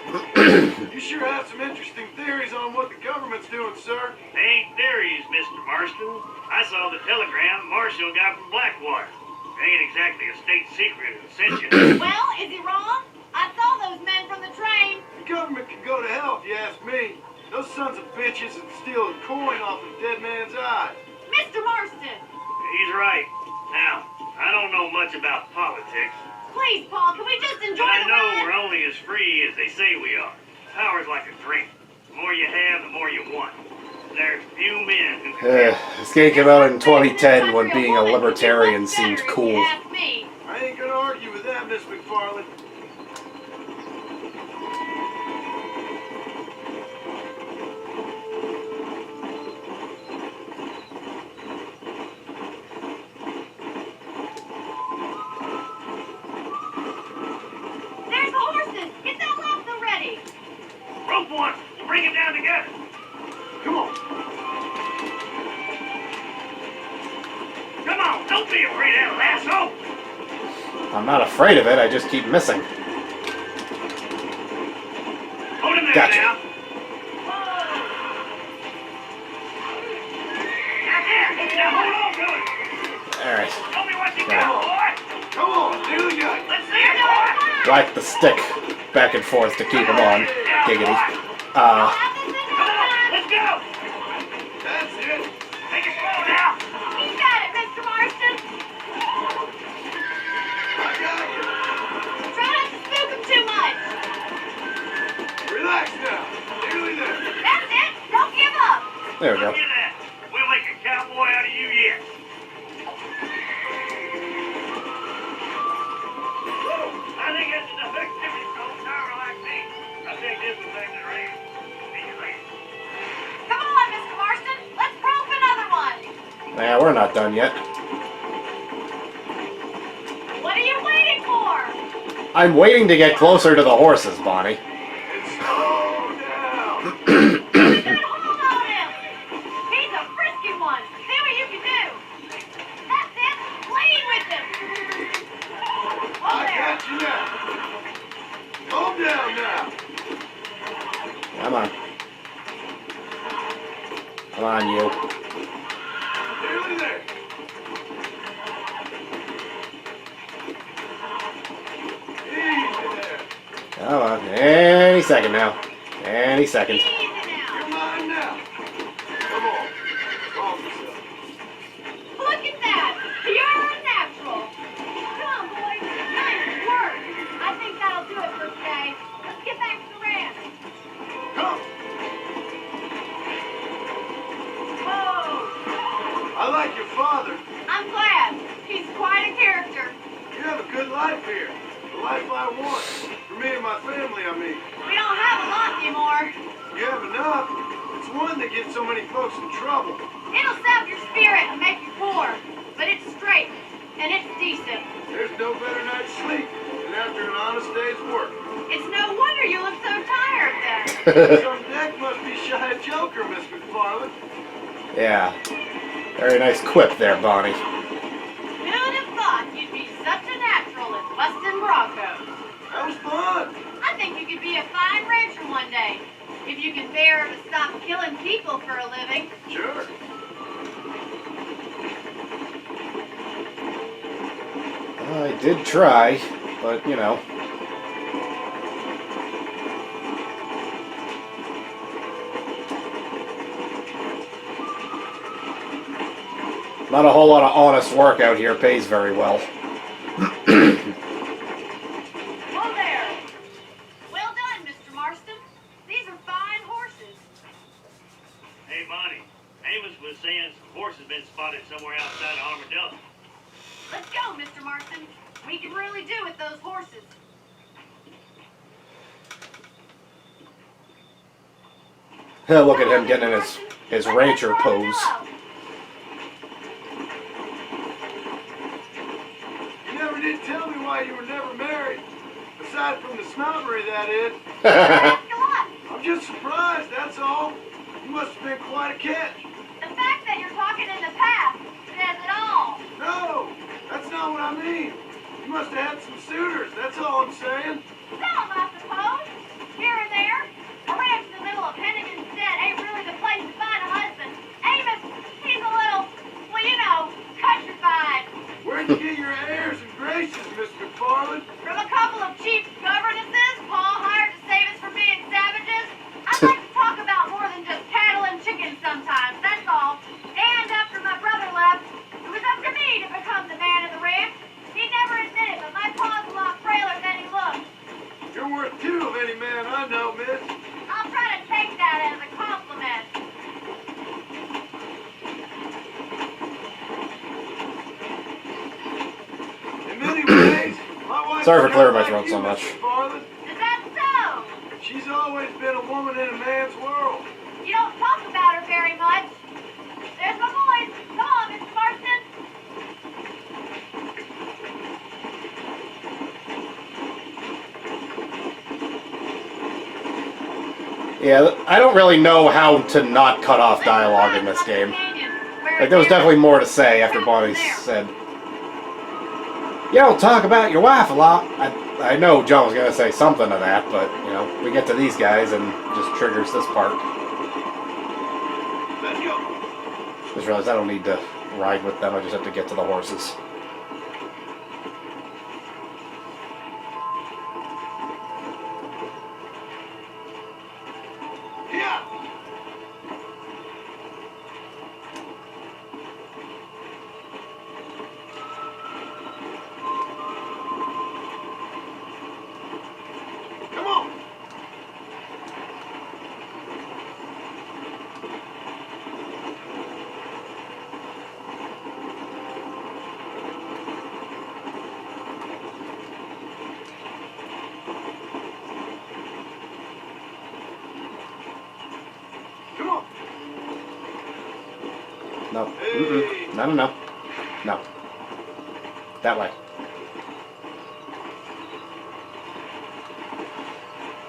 Speaker 7: You sure have some interesting theories on what the government's doing, sir.
Speaker 6: They ain't theories, Mr. Marston. I saw the telegram Marshall got from Blackwater. It ain't exactly a state secret in a sense.
Speaker 8: Well, is he wrong? I saw those men from the train.
Speaker 7: The government can go to hell if you ask me. Those sons of bitches and steal a coin off a dead man's eye.
Speaker 8: Mr. Marston!
Speaker 6: He's right. Now, I don't know much about politics,
Speaker 8: Please, Paul, can we just enjoy
Speaker 6: but I
Speaker 8: the
Speaker 6: know
Speaker 8: ride?
Speaker 6: we're only as free as they say we are. Power's like a drink. The more you have, the more you want. There are few men who can
Speaker 1: This game came out in 2010 when being a libertarian seemed cool.
Speaker 8: Ask me.
Speaker 7: I ain't gonna argue with that, Miss McFarland.
Speaker 8: There's the horses! Get that lasso ready!
Speaker 6: rope one. We'll bring it down together.
Speaker 7: Come on.
Speaker 6: Come on, don't be afraid of that lasso.
Speaker 1: I'm not afraid of it, I just keep missing.
Speaker 6: Hold him there
Speaker 1: Gotcha.
Speaker 6: now. Now hold on to it.
Speaker 1: Alright.
Speaker 6: Show me what you
Speaker 1: Yeah.
Speaker 6: got, boy.
Speaker 7: Come on, do the guy.
Speaker 6: Let's see it, boy.
Speaker 1: Whack the stick back and forth to keep him on. Giggity.
Speaker 6: Come on, let's go.
Speaker 7: That's it.
Speaker 6: Take it slow now.
Speaker 8: You got it, Mr. Marston!
Speaker 7: I got you.
Speaker 8: Try not to spook him too much!
Speaker 7: Relax now. Nearly there.
Speaker 8: That's it! Don't give up!
Speaker 1: There we go.
Speaker 6: Look at that. We'll make a cowboy out of you yet. I think that's enough activity for a tower like me. I think this will take the rain. See you later.
Speaker 8: Come on, Mr. Marston! Let's rope another one!
Speaker 1: Yeah, we're not done yet.
Speaker 8: What are you waiting for?
Speaker 1: I'm waiting to get closer to the horses, Bonnie.
Speaker 7: And slow down.
Speaker 8: You got hold on him! He's a frisky one! See what you can do! That's it! Lead with him! Oh,
Speaker 7: I
Speaker 8: there!
Speaker 7: got you now. Calm down now.
Speaker 1: Come on. Come on, you.
Speaker 7: Nearly there. Easy there.
Speaker 1: Come on. Any second now. Any second.
Speaker 8: Easy now!
Speaker 7: You're mine now. Come on. Calm yourself.
Speaker 8: Look at that! Pure and natural! Come on, boys! Nice work! I think that'll do it for today. Let's get back to the ranch.
Speaker 7: Come. I like your father.
Speaker 8: I'm glad. He's quite a character.
Speaker 7: You have a good life here. The life I want. For me and my family, I mean.
Speaker 8: We don't have a lot anymore.
Speaker 7: You have enough. It's one that gets so many folks in trouble.
Speaker 8: It'll sap your spirit and make you poor. But it's straight. And it's decent.
Speaker 7: There's no better night's sleep than after an honest day's work.
Speaker 8: It's no wonder you look so tired then.
Speaker 7: Some neck must be shy of Joker, Miss McFarland.
Speaker 1: Yeah. Very nice quip there, Bonnie.
Speaker 8: Who'd have thought you'd be such a natural at busting Broncos?
Speaker 7: That was fun.
Speaker 8: I think you could be a fine rancher one day. If you can bear to stop killing people for a living.
Speaker 7: Sure.
Speaker 1: I did try, but, you know. Not a whole lot of honest work out here pays very well.
Speaker 8: Whoa there! Well done, Mr. Marston. These are fine horses.
Speaker 11: Hey, Bonnie. Amos was saying some horses been spotted somewhere outside of Armadillo.
Speaker 8: Let's go, Mr. Marston. We can really do with those horses.
Speaker 1: Look at him getting in his rancher pose.
Speaker 7: You never did tell me why you were never married. Aside from the snobbery, that is. I'm just surprised, that's all. You must have been quite a catch.
Speaker 8: The fact that you're talking in the past says it all.
Speaker 7: No, that's not what I mean. You must have had some suitors, that's all I'm saying.
Speaker 8: Some, I suppose. Here and there. A ranch in the middle of Hennigan's Den ain't really the place to find a husband. Amos, he's a little, well, you know, countrified.
Speaker 7: Where'd you get your airs and graces, Miss McFarland?
Speaker 8: From a couple of cheap governesses Paul hired to save us from being savages. I'd like to talk about more than just cattle and chickens sometimes, that's all. And after my brother left, it was up to me to become the man of the ranch. He never admitted, but my pa's a lot frailer than he looks.
Speaker 7: You're worth two of any man I know, miss.
Speaker 8: I'll try to take that as a compliment.
Speaker 7: In many ways, my wife...
Speaker 1: Sorry for clearing my
Speaker 7: like
Speaker 1: throat
Speaker 7: you,
Speaker 1: so
Speaker 7: Miss
Speaker 1: much.
Speaker 7: McFarland.
Speaker 8: Is that so?
Speaker 7: She's always been a woman in a man's world.
Speaker 8: You don't talk about her very much. There's my boys. Come on, Mr. Marston.
Speaker 1: Yeah, I don't really know how to not cut off dialogue in this game. Like, there was definitely more to say after Bonnie said, "You don't talk about your wife a lot." I know John was going to say something to that, but, you know, we get to these guys and it just triggers this part.
Speaker 7: Let's go.
Speaker 1: Just realized I don't need to ride with them, I just have to get to the horses.
Speaker 7: Yeah. Come on. Come on.
Speaker 1: No. Mm-mm. No. No. That way.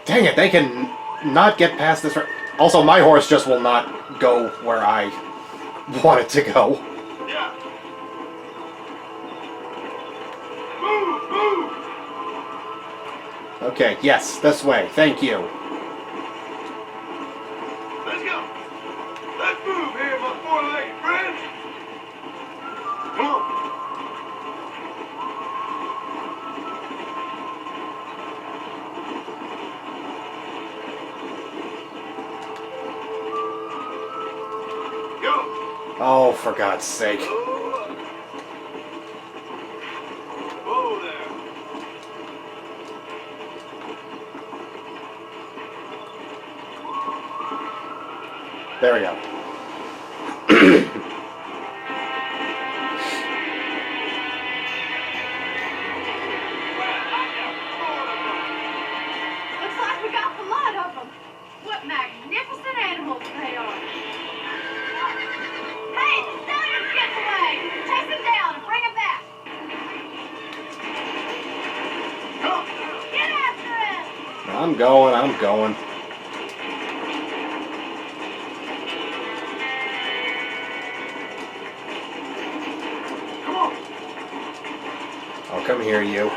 Speaker 1: Dang it, they can not get past this. Also, my horse just will not go where I want it to go.
Speaker 7: Yeah. Move, move.
Speaker 1: Okay, yes, this way. Thank you.
Speaker 7: Let's go. Let's move here, my four-legged friends. Come on. Go.
Speaker 1: Oh, for God's sake.
Speaker 7: Whoa there.
Speaker 1: There we go. I'm going.
Speaker 7: Come on.
Speaker 1: Oh, come here, you.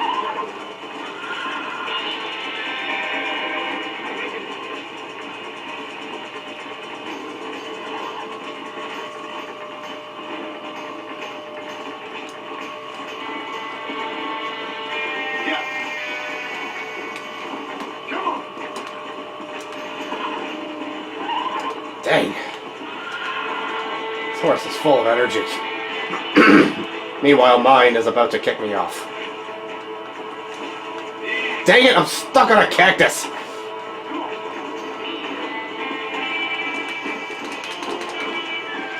Speaker 7: Yeah. Come on.
Speaker 1: Dang. This horse is full of energy. Meanwhile, mine is about to kick me off. Dang it, I'm stuck on a cactus!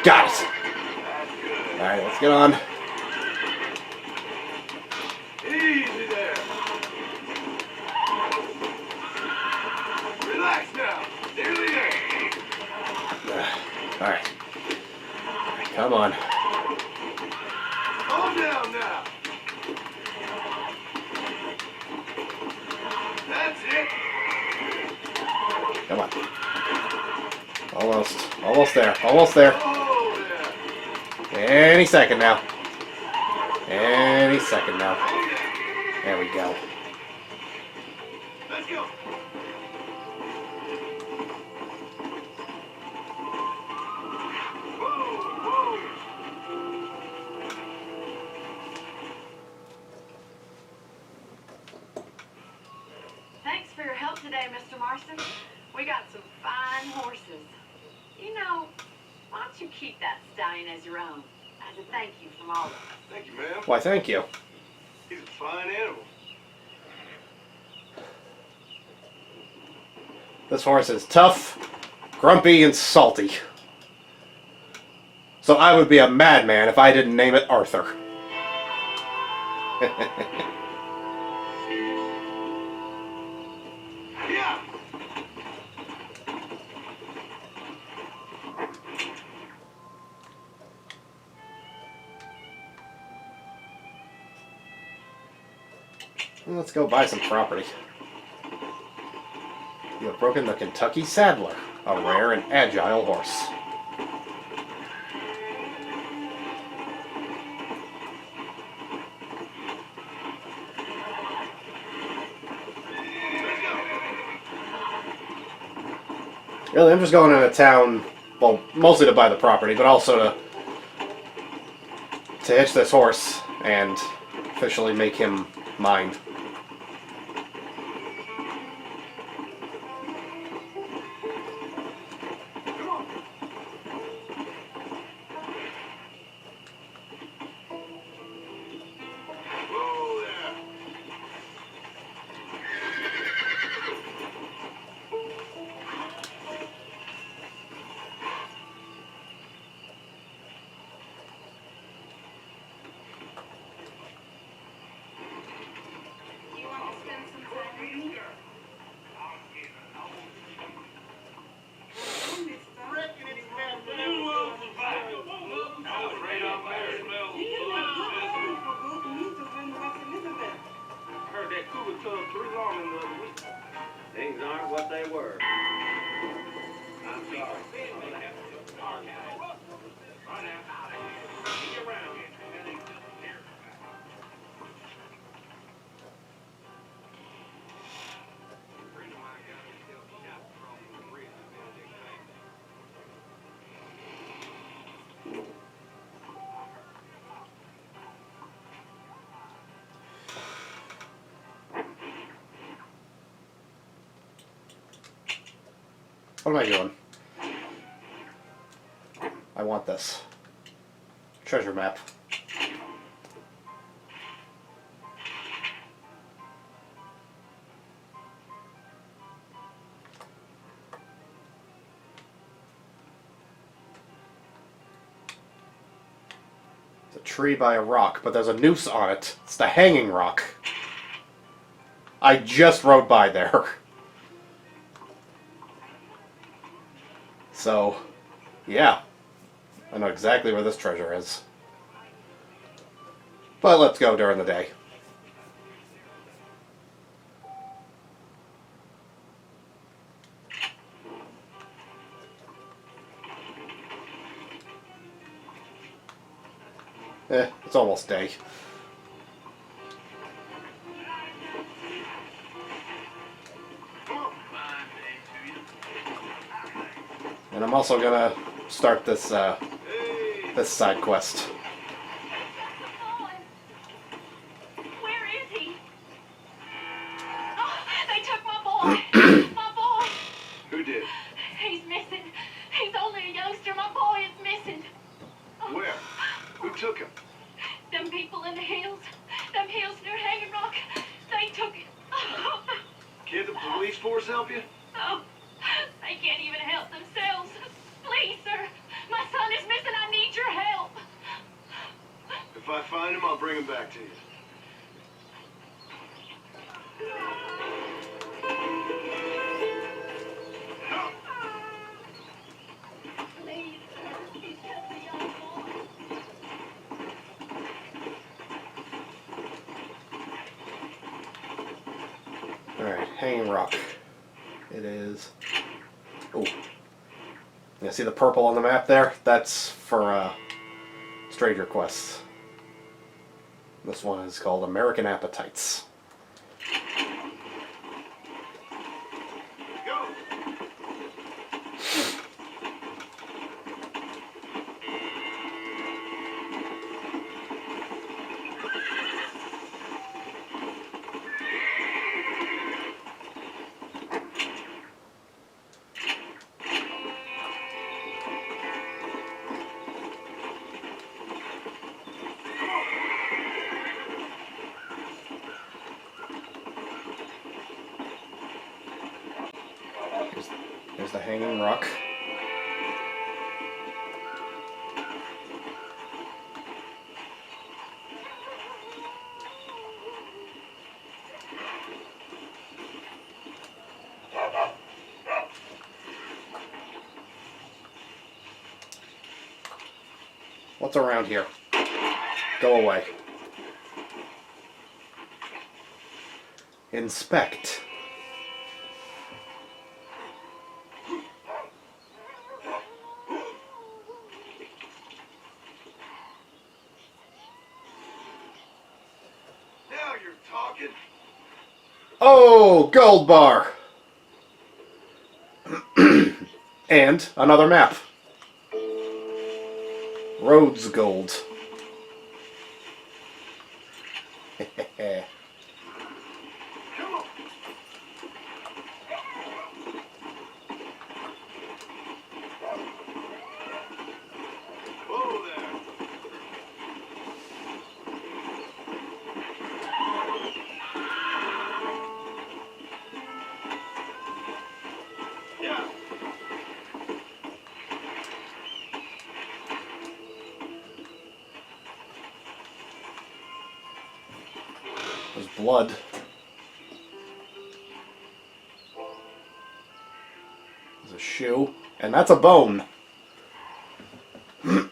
Speaker 1: Got it! Alright, let's get on.
Speaker 7: Easy there. Relax now. Nearly there.
Speaker 1: Alright. Come on.
Speaker 7: Calm down now. That's it.
Speaker 1: Come on. Almost there. Almost there.
Speaker 7: Oh, yeah.
Speaker 1: Any second now. Any second now.
Speaker 7: Oh, yeah.
Speaker 1: There we go.
Speaker 7: Let's go. Whoa, whoa.
Speaker 8: Thanks for your help today, Mr. Marston. We got some fine horses. You know, why don't you keep that stallion as your own? As a thank you from all of us.
Speaker 7: Thank you, ma'am.
Speaker 1: Why, thank you.
Speaker 7: He's a fine animal.
Speaker 1: This horse is tough, grumpy, and salty. So I would be a madman if I didn't name it Arthur.
Speaker 7: Yeah.
Speaker 1: Let's go buy some property. You have broken the Kentucky Saddler, a rare and agile horse. Really, I'm just going into town, well, mostly to buy the property, but also to hitch this horse and officially make him mine.
Speaker 7: Whoa there.
Speaker 8: You want to spend some time with me?
Speaker 11: Heard that cougar told 3 lawmen the other week. Things aren't what they were. I'm sorry. I'm gonna have to do it. Right now. Get around here.
Speaker 1: What am I doing? I want this. Treasure map. It's a tree by a rock, but there's a noose on it. It's the hanging rock. I just rode by there. So, yeah. I know exactly where this treasure is. But let's go during the day. It's almost day. And I'm also gonna start this this side quest.
Speaker 5: Where is he? Oh, they took my boy. My boy.
Speaker 7: Who did?
Speaker 5: He's missing. He's only a youngster. My boy is missing.
Speaker 7: Where? Who took him?
Speaker 5: Them people in the hills. Them hills near Hanging Rock. They took it.
Speaker 7: Can't the police force help you?
Speaker 5: Oh, they can't even help themselves. Please, sir. My son is missing. I need your help.
Speaker 7: If I find him, I'll bring him back to you.
Speaker 5: Please, sir. He's just a young boy.
Speaker 1: Alright, Hanging Rock. It is... Oh. You see the purple on the map there? That's for Stranger Quests. This one is called American Appetites.
Speaker 7: Go!
Speaker 1: Here's the Hanging Rock. What's around here? Go away. Inspect.
Speaker 7: Now you're talking.
Speaker 1: Oh, gold bar! And another map. Rhodes Gold.
Speaker 7: Come on. Whoa there. Yeah.
Speaker 1: There's blood. There's a shoe. And that's a bone. You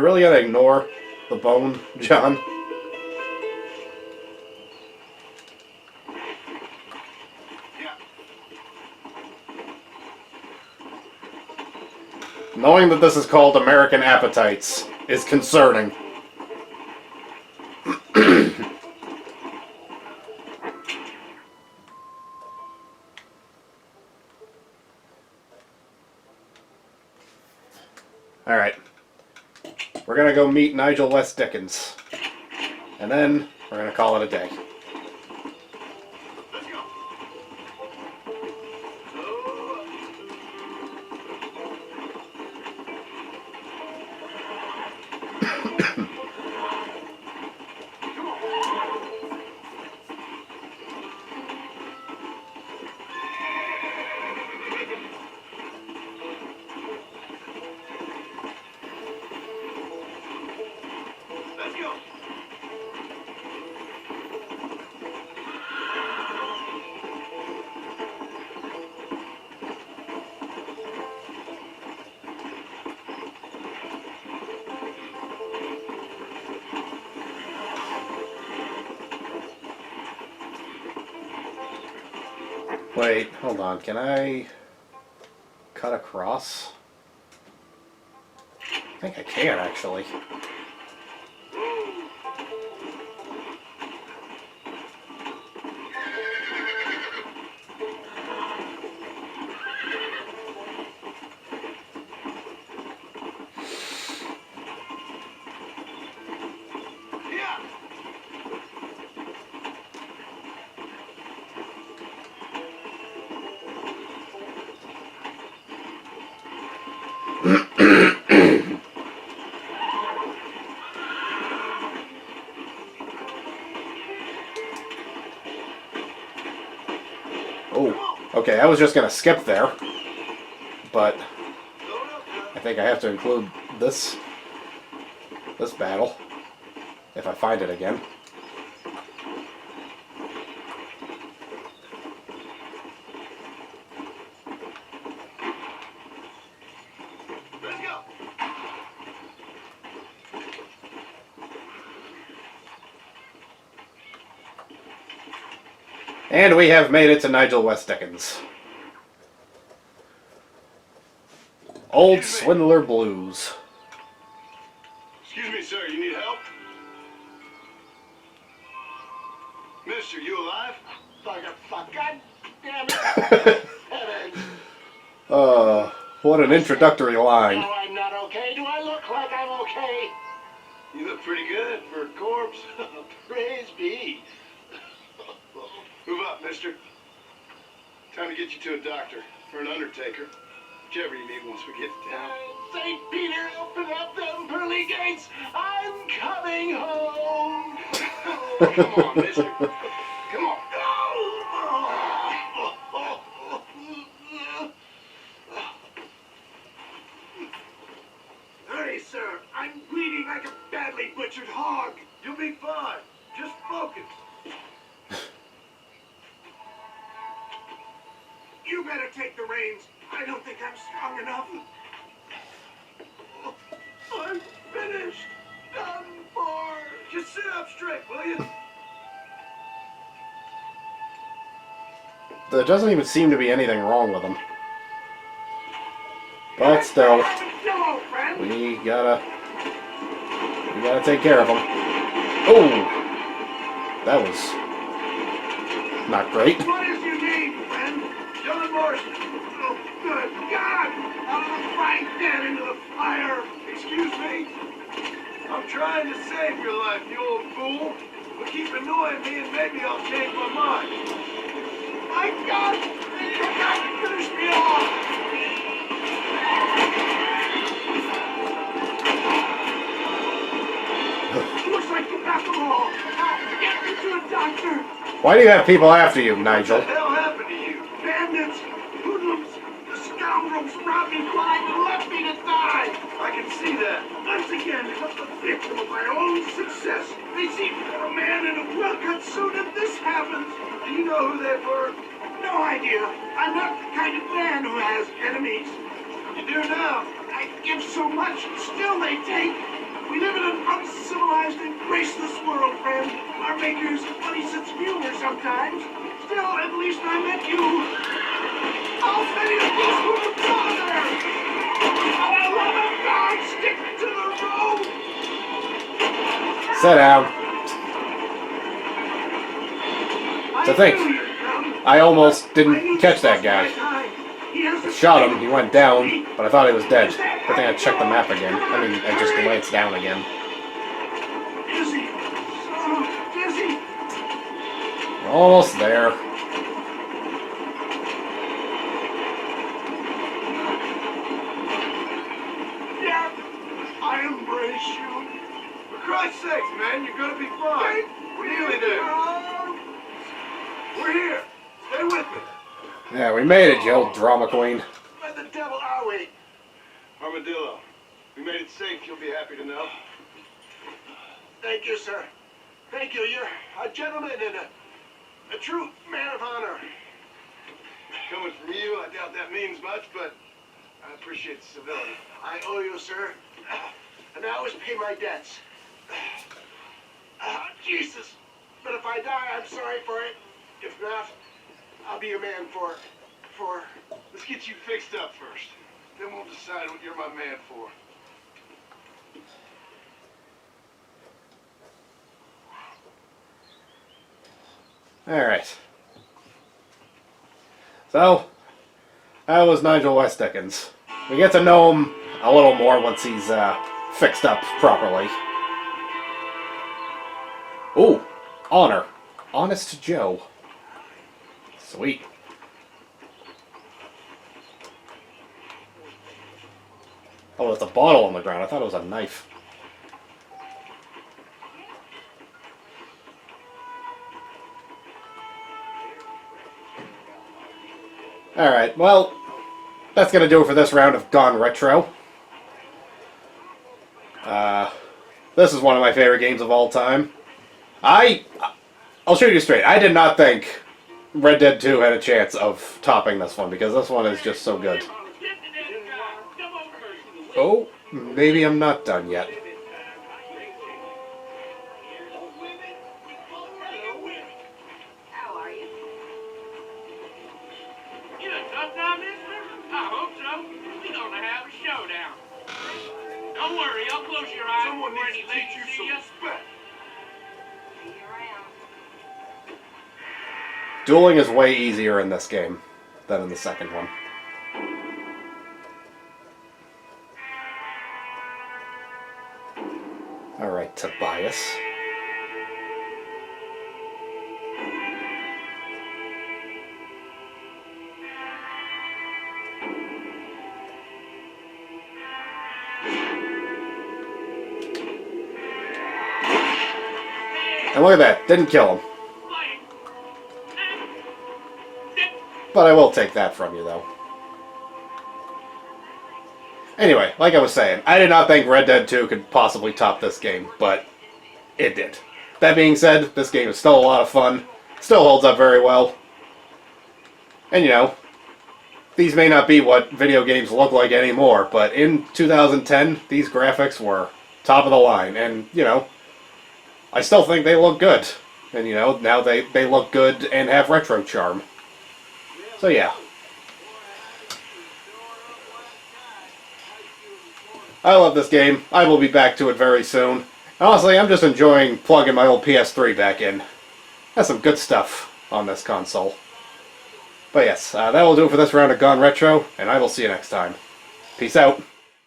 Speaker 1: really gotta ignore the bone, John?
Speaker 7: Yeah.
Speaker 1: Knowing that this is called American Appetites is concerning. Alright. We're gonna go meet Nigel West Dickens. And then we're gonna call it a day.
Speaker 7: Let's go. Let's go.
Speaker 1: Wait, hold on. Can I cut across? think I can, actually. Oh, okay, I was just gonna skip there, but I think I have to include this battle if I find it again.
Speaker 7: Let's go.
Speaker 1: And we have made it to Nigel West Dickens. Old Swindler Blues.
Speaker 7: Excuse me, sir. You need help? Mister, you alive?
Speaker 3: Fuck, God damn it. Heavens.
Speaker 1: What an introductory line.
Speaker 3: No, I'm not okay. Do I look like I'm okay?
Speaker 7: You look pretty good for a corpse.
Speaker 3: Praise be.
Speaker 7: Move up, mister. Time to get you to a doctor or an undertaker. Whichever you need once we get to town.
Speaker 3: St. Peter, open up them pearly gates. I'm coming home.
Speaker 7: Come on, mister. Come on.
Speaker 3: Hurry, sir. I'm bleeding like a badly butchered hog.
Speaker 7: You'll be fine. Just focus.
Speaker 3: You better take the reins. I don't think I'm strong enough. I'm finished. Done for.
Speaker 7: Just sit up straight, will you?
Speaker 1: There doesn't even seem to be anything wrong with him. But still,
Speaker 3: Hello, friend.
Speaker 1: we gotta take care of him. Oh! That was not great.
Speaker 3: What is your name, friend?
Speaker 7: John Marston.
Speaker 3: Oh, good God! I'll fight that into the fire.
Speaker 7: Excuse me? I'm trying to save your life, you old fool. But keep annoying me and maybe I'll change my mind.
Speaker 3: My God! You got to finish me off! Looks like you got them all. Now, get me to a doctor.
Speaker 1: Why do you have people after you, Nigel?
Speaker 7: What the hell happened to you?
Speaker 3: Bandits, hoodlums, the scoundrels robbed me blind and left me to die.
Speaker 7: I can see that.
Speaker 3: Once again, I'm the victim of my own success. They see a man in a well-cut suit and this happens.
Speaker 7: Do you know who they were?
Speaker 3: No idea. I'm not the kind of man who has enemies.
Speaker 7: You do now.
Speaker 3: I give so much, and still they take. We live in an uncivilized and graceless world, friend. Our makers have funny sense of humor sometimes. Still, at least I met you. I'll send you this to a father. For the love of God, stick to the road.
Speaker 1: Sit down. To think, I almost didn't catch that guy. I shot him, he went down, but I thought he was dead. Good thing I checked the map again. I mean, I just glanced down again.
Speaker 3: Dizzy. So dizzy.
Speaker 1: Almost there.
Speaker 3: Yeah, I embrace you.
Speaker 7: For Christ's sakes, man, you're gonna be fine. We're nearly there. We're here. Stay with me.
Speaker 1: Yeah, we made it, you old drama queen.
Speaker 3: Where the devil are we?
Speaker 7: Armadillo. We made it safe, you'll be happy to know.
Speaker 3: Thank you, sir. Thank you. You're a gentleman and a true man of honor.
Speaker 7: Coming from you, I doubt that means much, but I appreciate the civility.
Speaker 3: I owe you, sir. And I always pay my debts. Jesus. But if I die, I'm sorry for it. If not, I'll be your man for...
Speaker 7: Let's get you fixed up first. Then we'll decide what you're my man for.
Speaker 1: Alright. So, that was Nigel West Dickens. We get to know him a little more once he's fixed up properly. Ooh, honor. Honest Joe. Sweet. Oh, it's a bottle on the ground. I thought it was a knife. Alright, well, that's going to do it for this round of Gone Retro. This is one of my favorite games of all time. I'll shoot you straight. I did not think Red Dead 2 had a chance of topping this one, because this one is just so good. Oh, maybe I'm not done yet.
Speaker 8: How are you?
Speaker 6: You a tough now, mister? I hope so. We're gonna have a showdown. Don't worry, I'll close your eyes
Speaker 3: Someone
Speaker 6: before
Speaker 3: needs
Speaker 6: any
Speaker 3: to teach
Speaker 6: ladies
Speaker 3: you
Speaker 6: see
Speaker 3: some
Speaker 6: you.
Speaker 3: respect.
Speaker 8: See you around.
Speaker 1: Dueling is way easier in this game than in the second one. Alright, Tobias. And look at that, didn't kill him. But I will take that from you, though. Anyway, like I was saying, I did not think Red Dead 2 could possibly top this game, but it did. That being said, this game is still a lot of fun, still holds up very well. And you know, these may not be what video games look like anymore, but in 2010, these graphics were top of the line, and you know, I still think they look good. And you know, now they look good and have retro charm. So yeah. I love this game. I will be back to it very soon. Honestly, I'm just enjoying plugging my old PS3 back in. That's some good stuff on this console. But yes, that will do it for this round of Gone Retro, and I will see you next time. Peace out.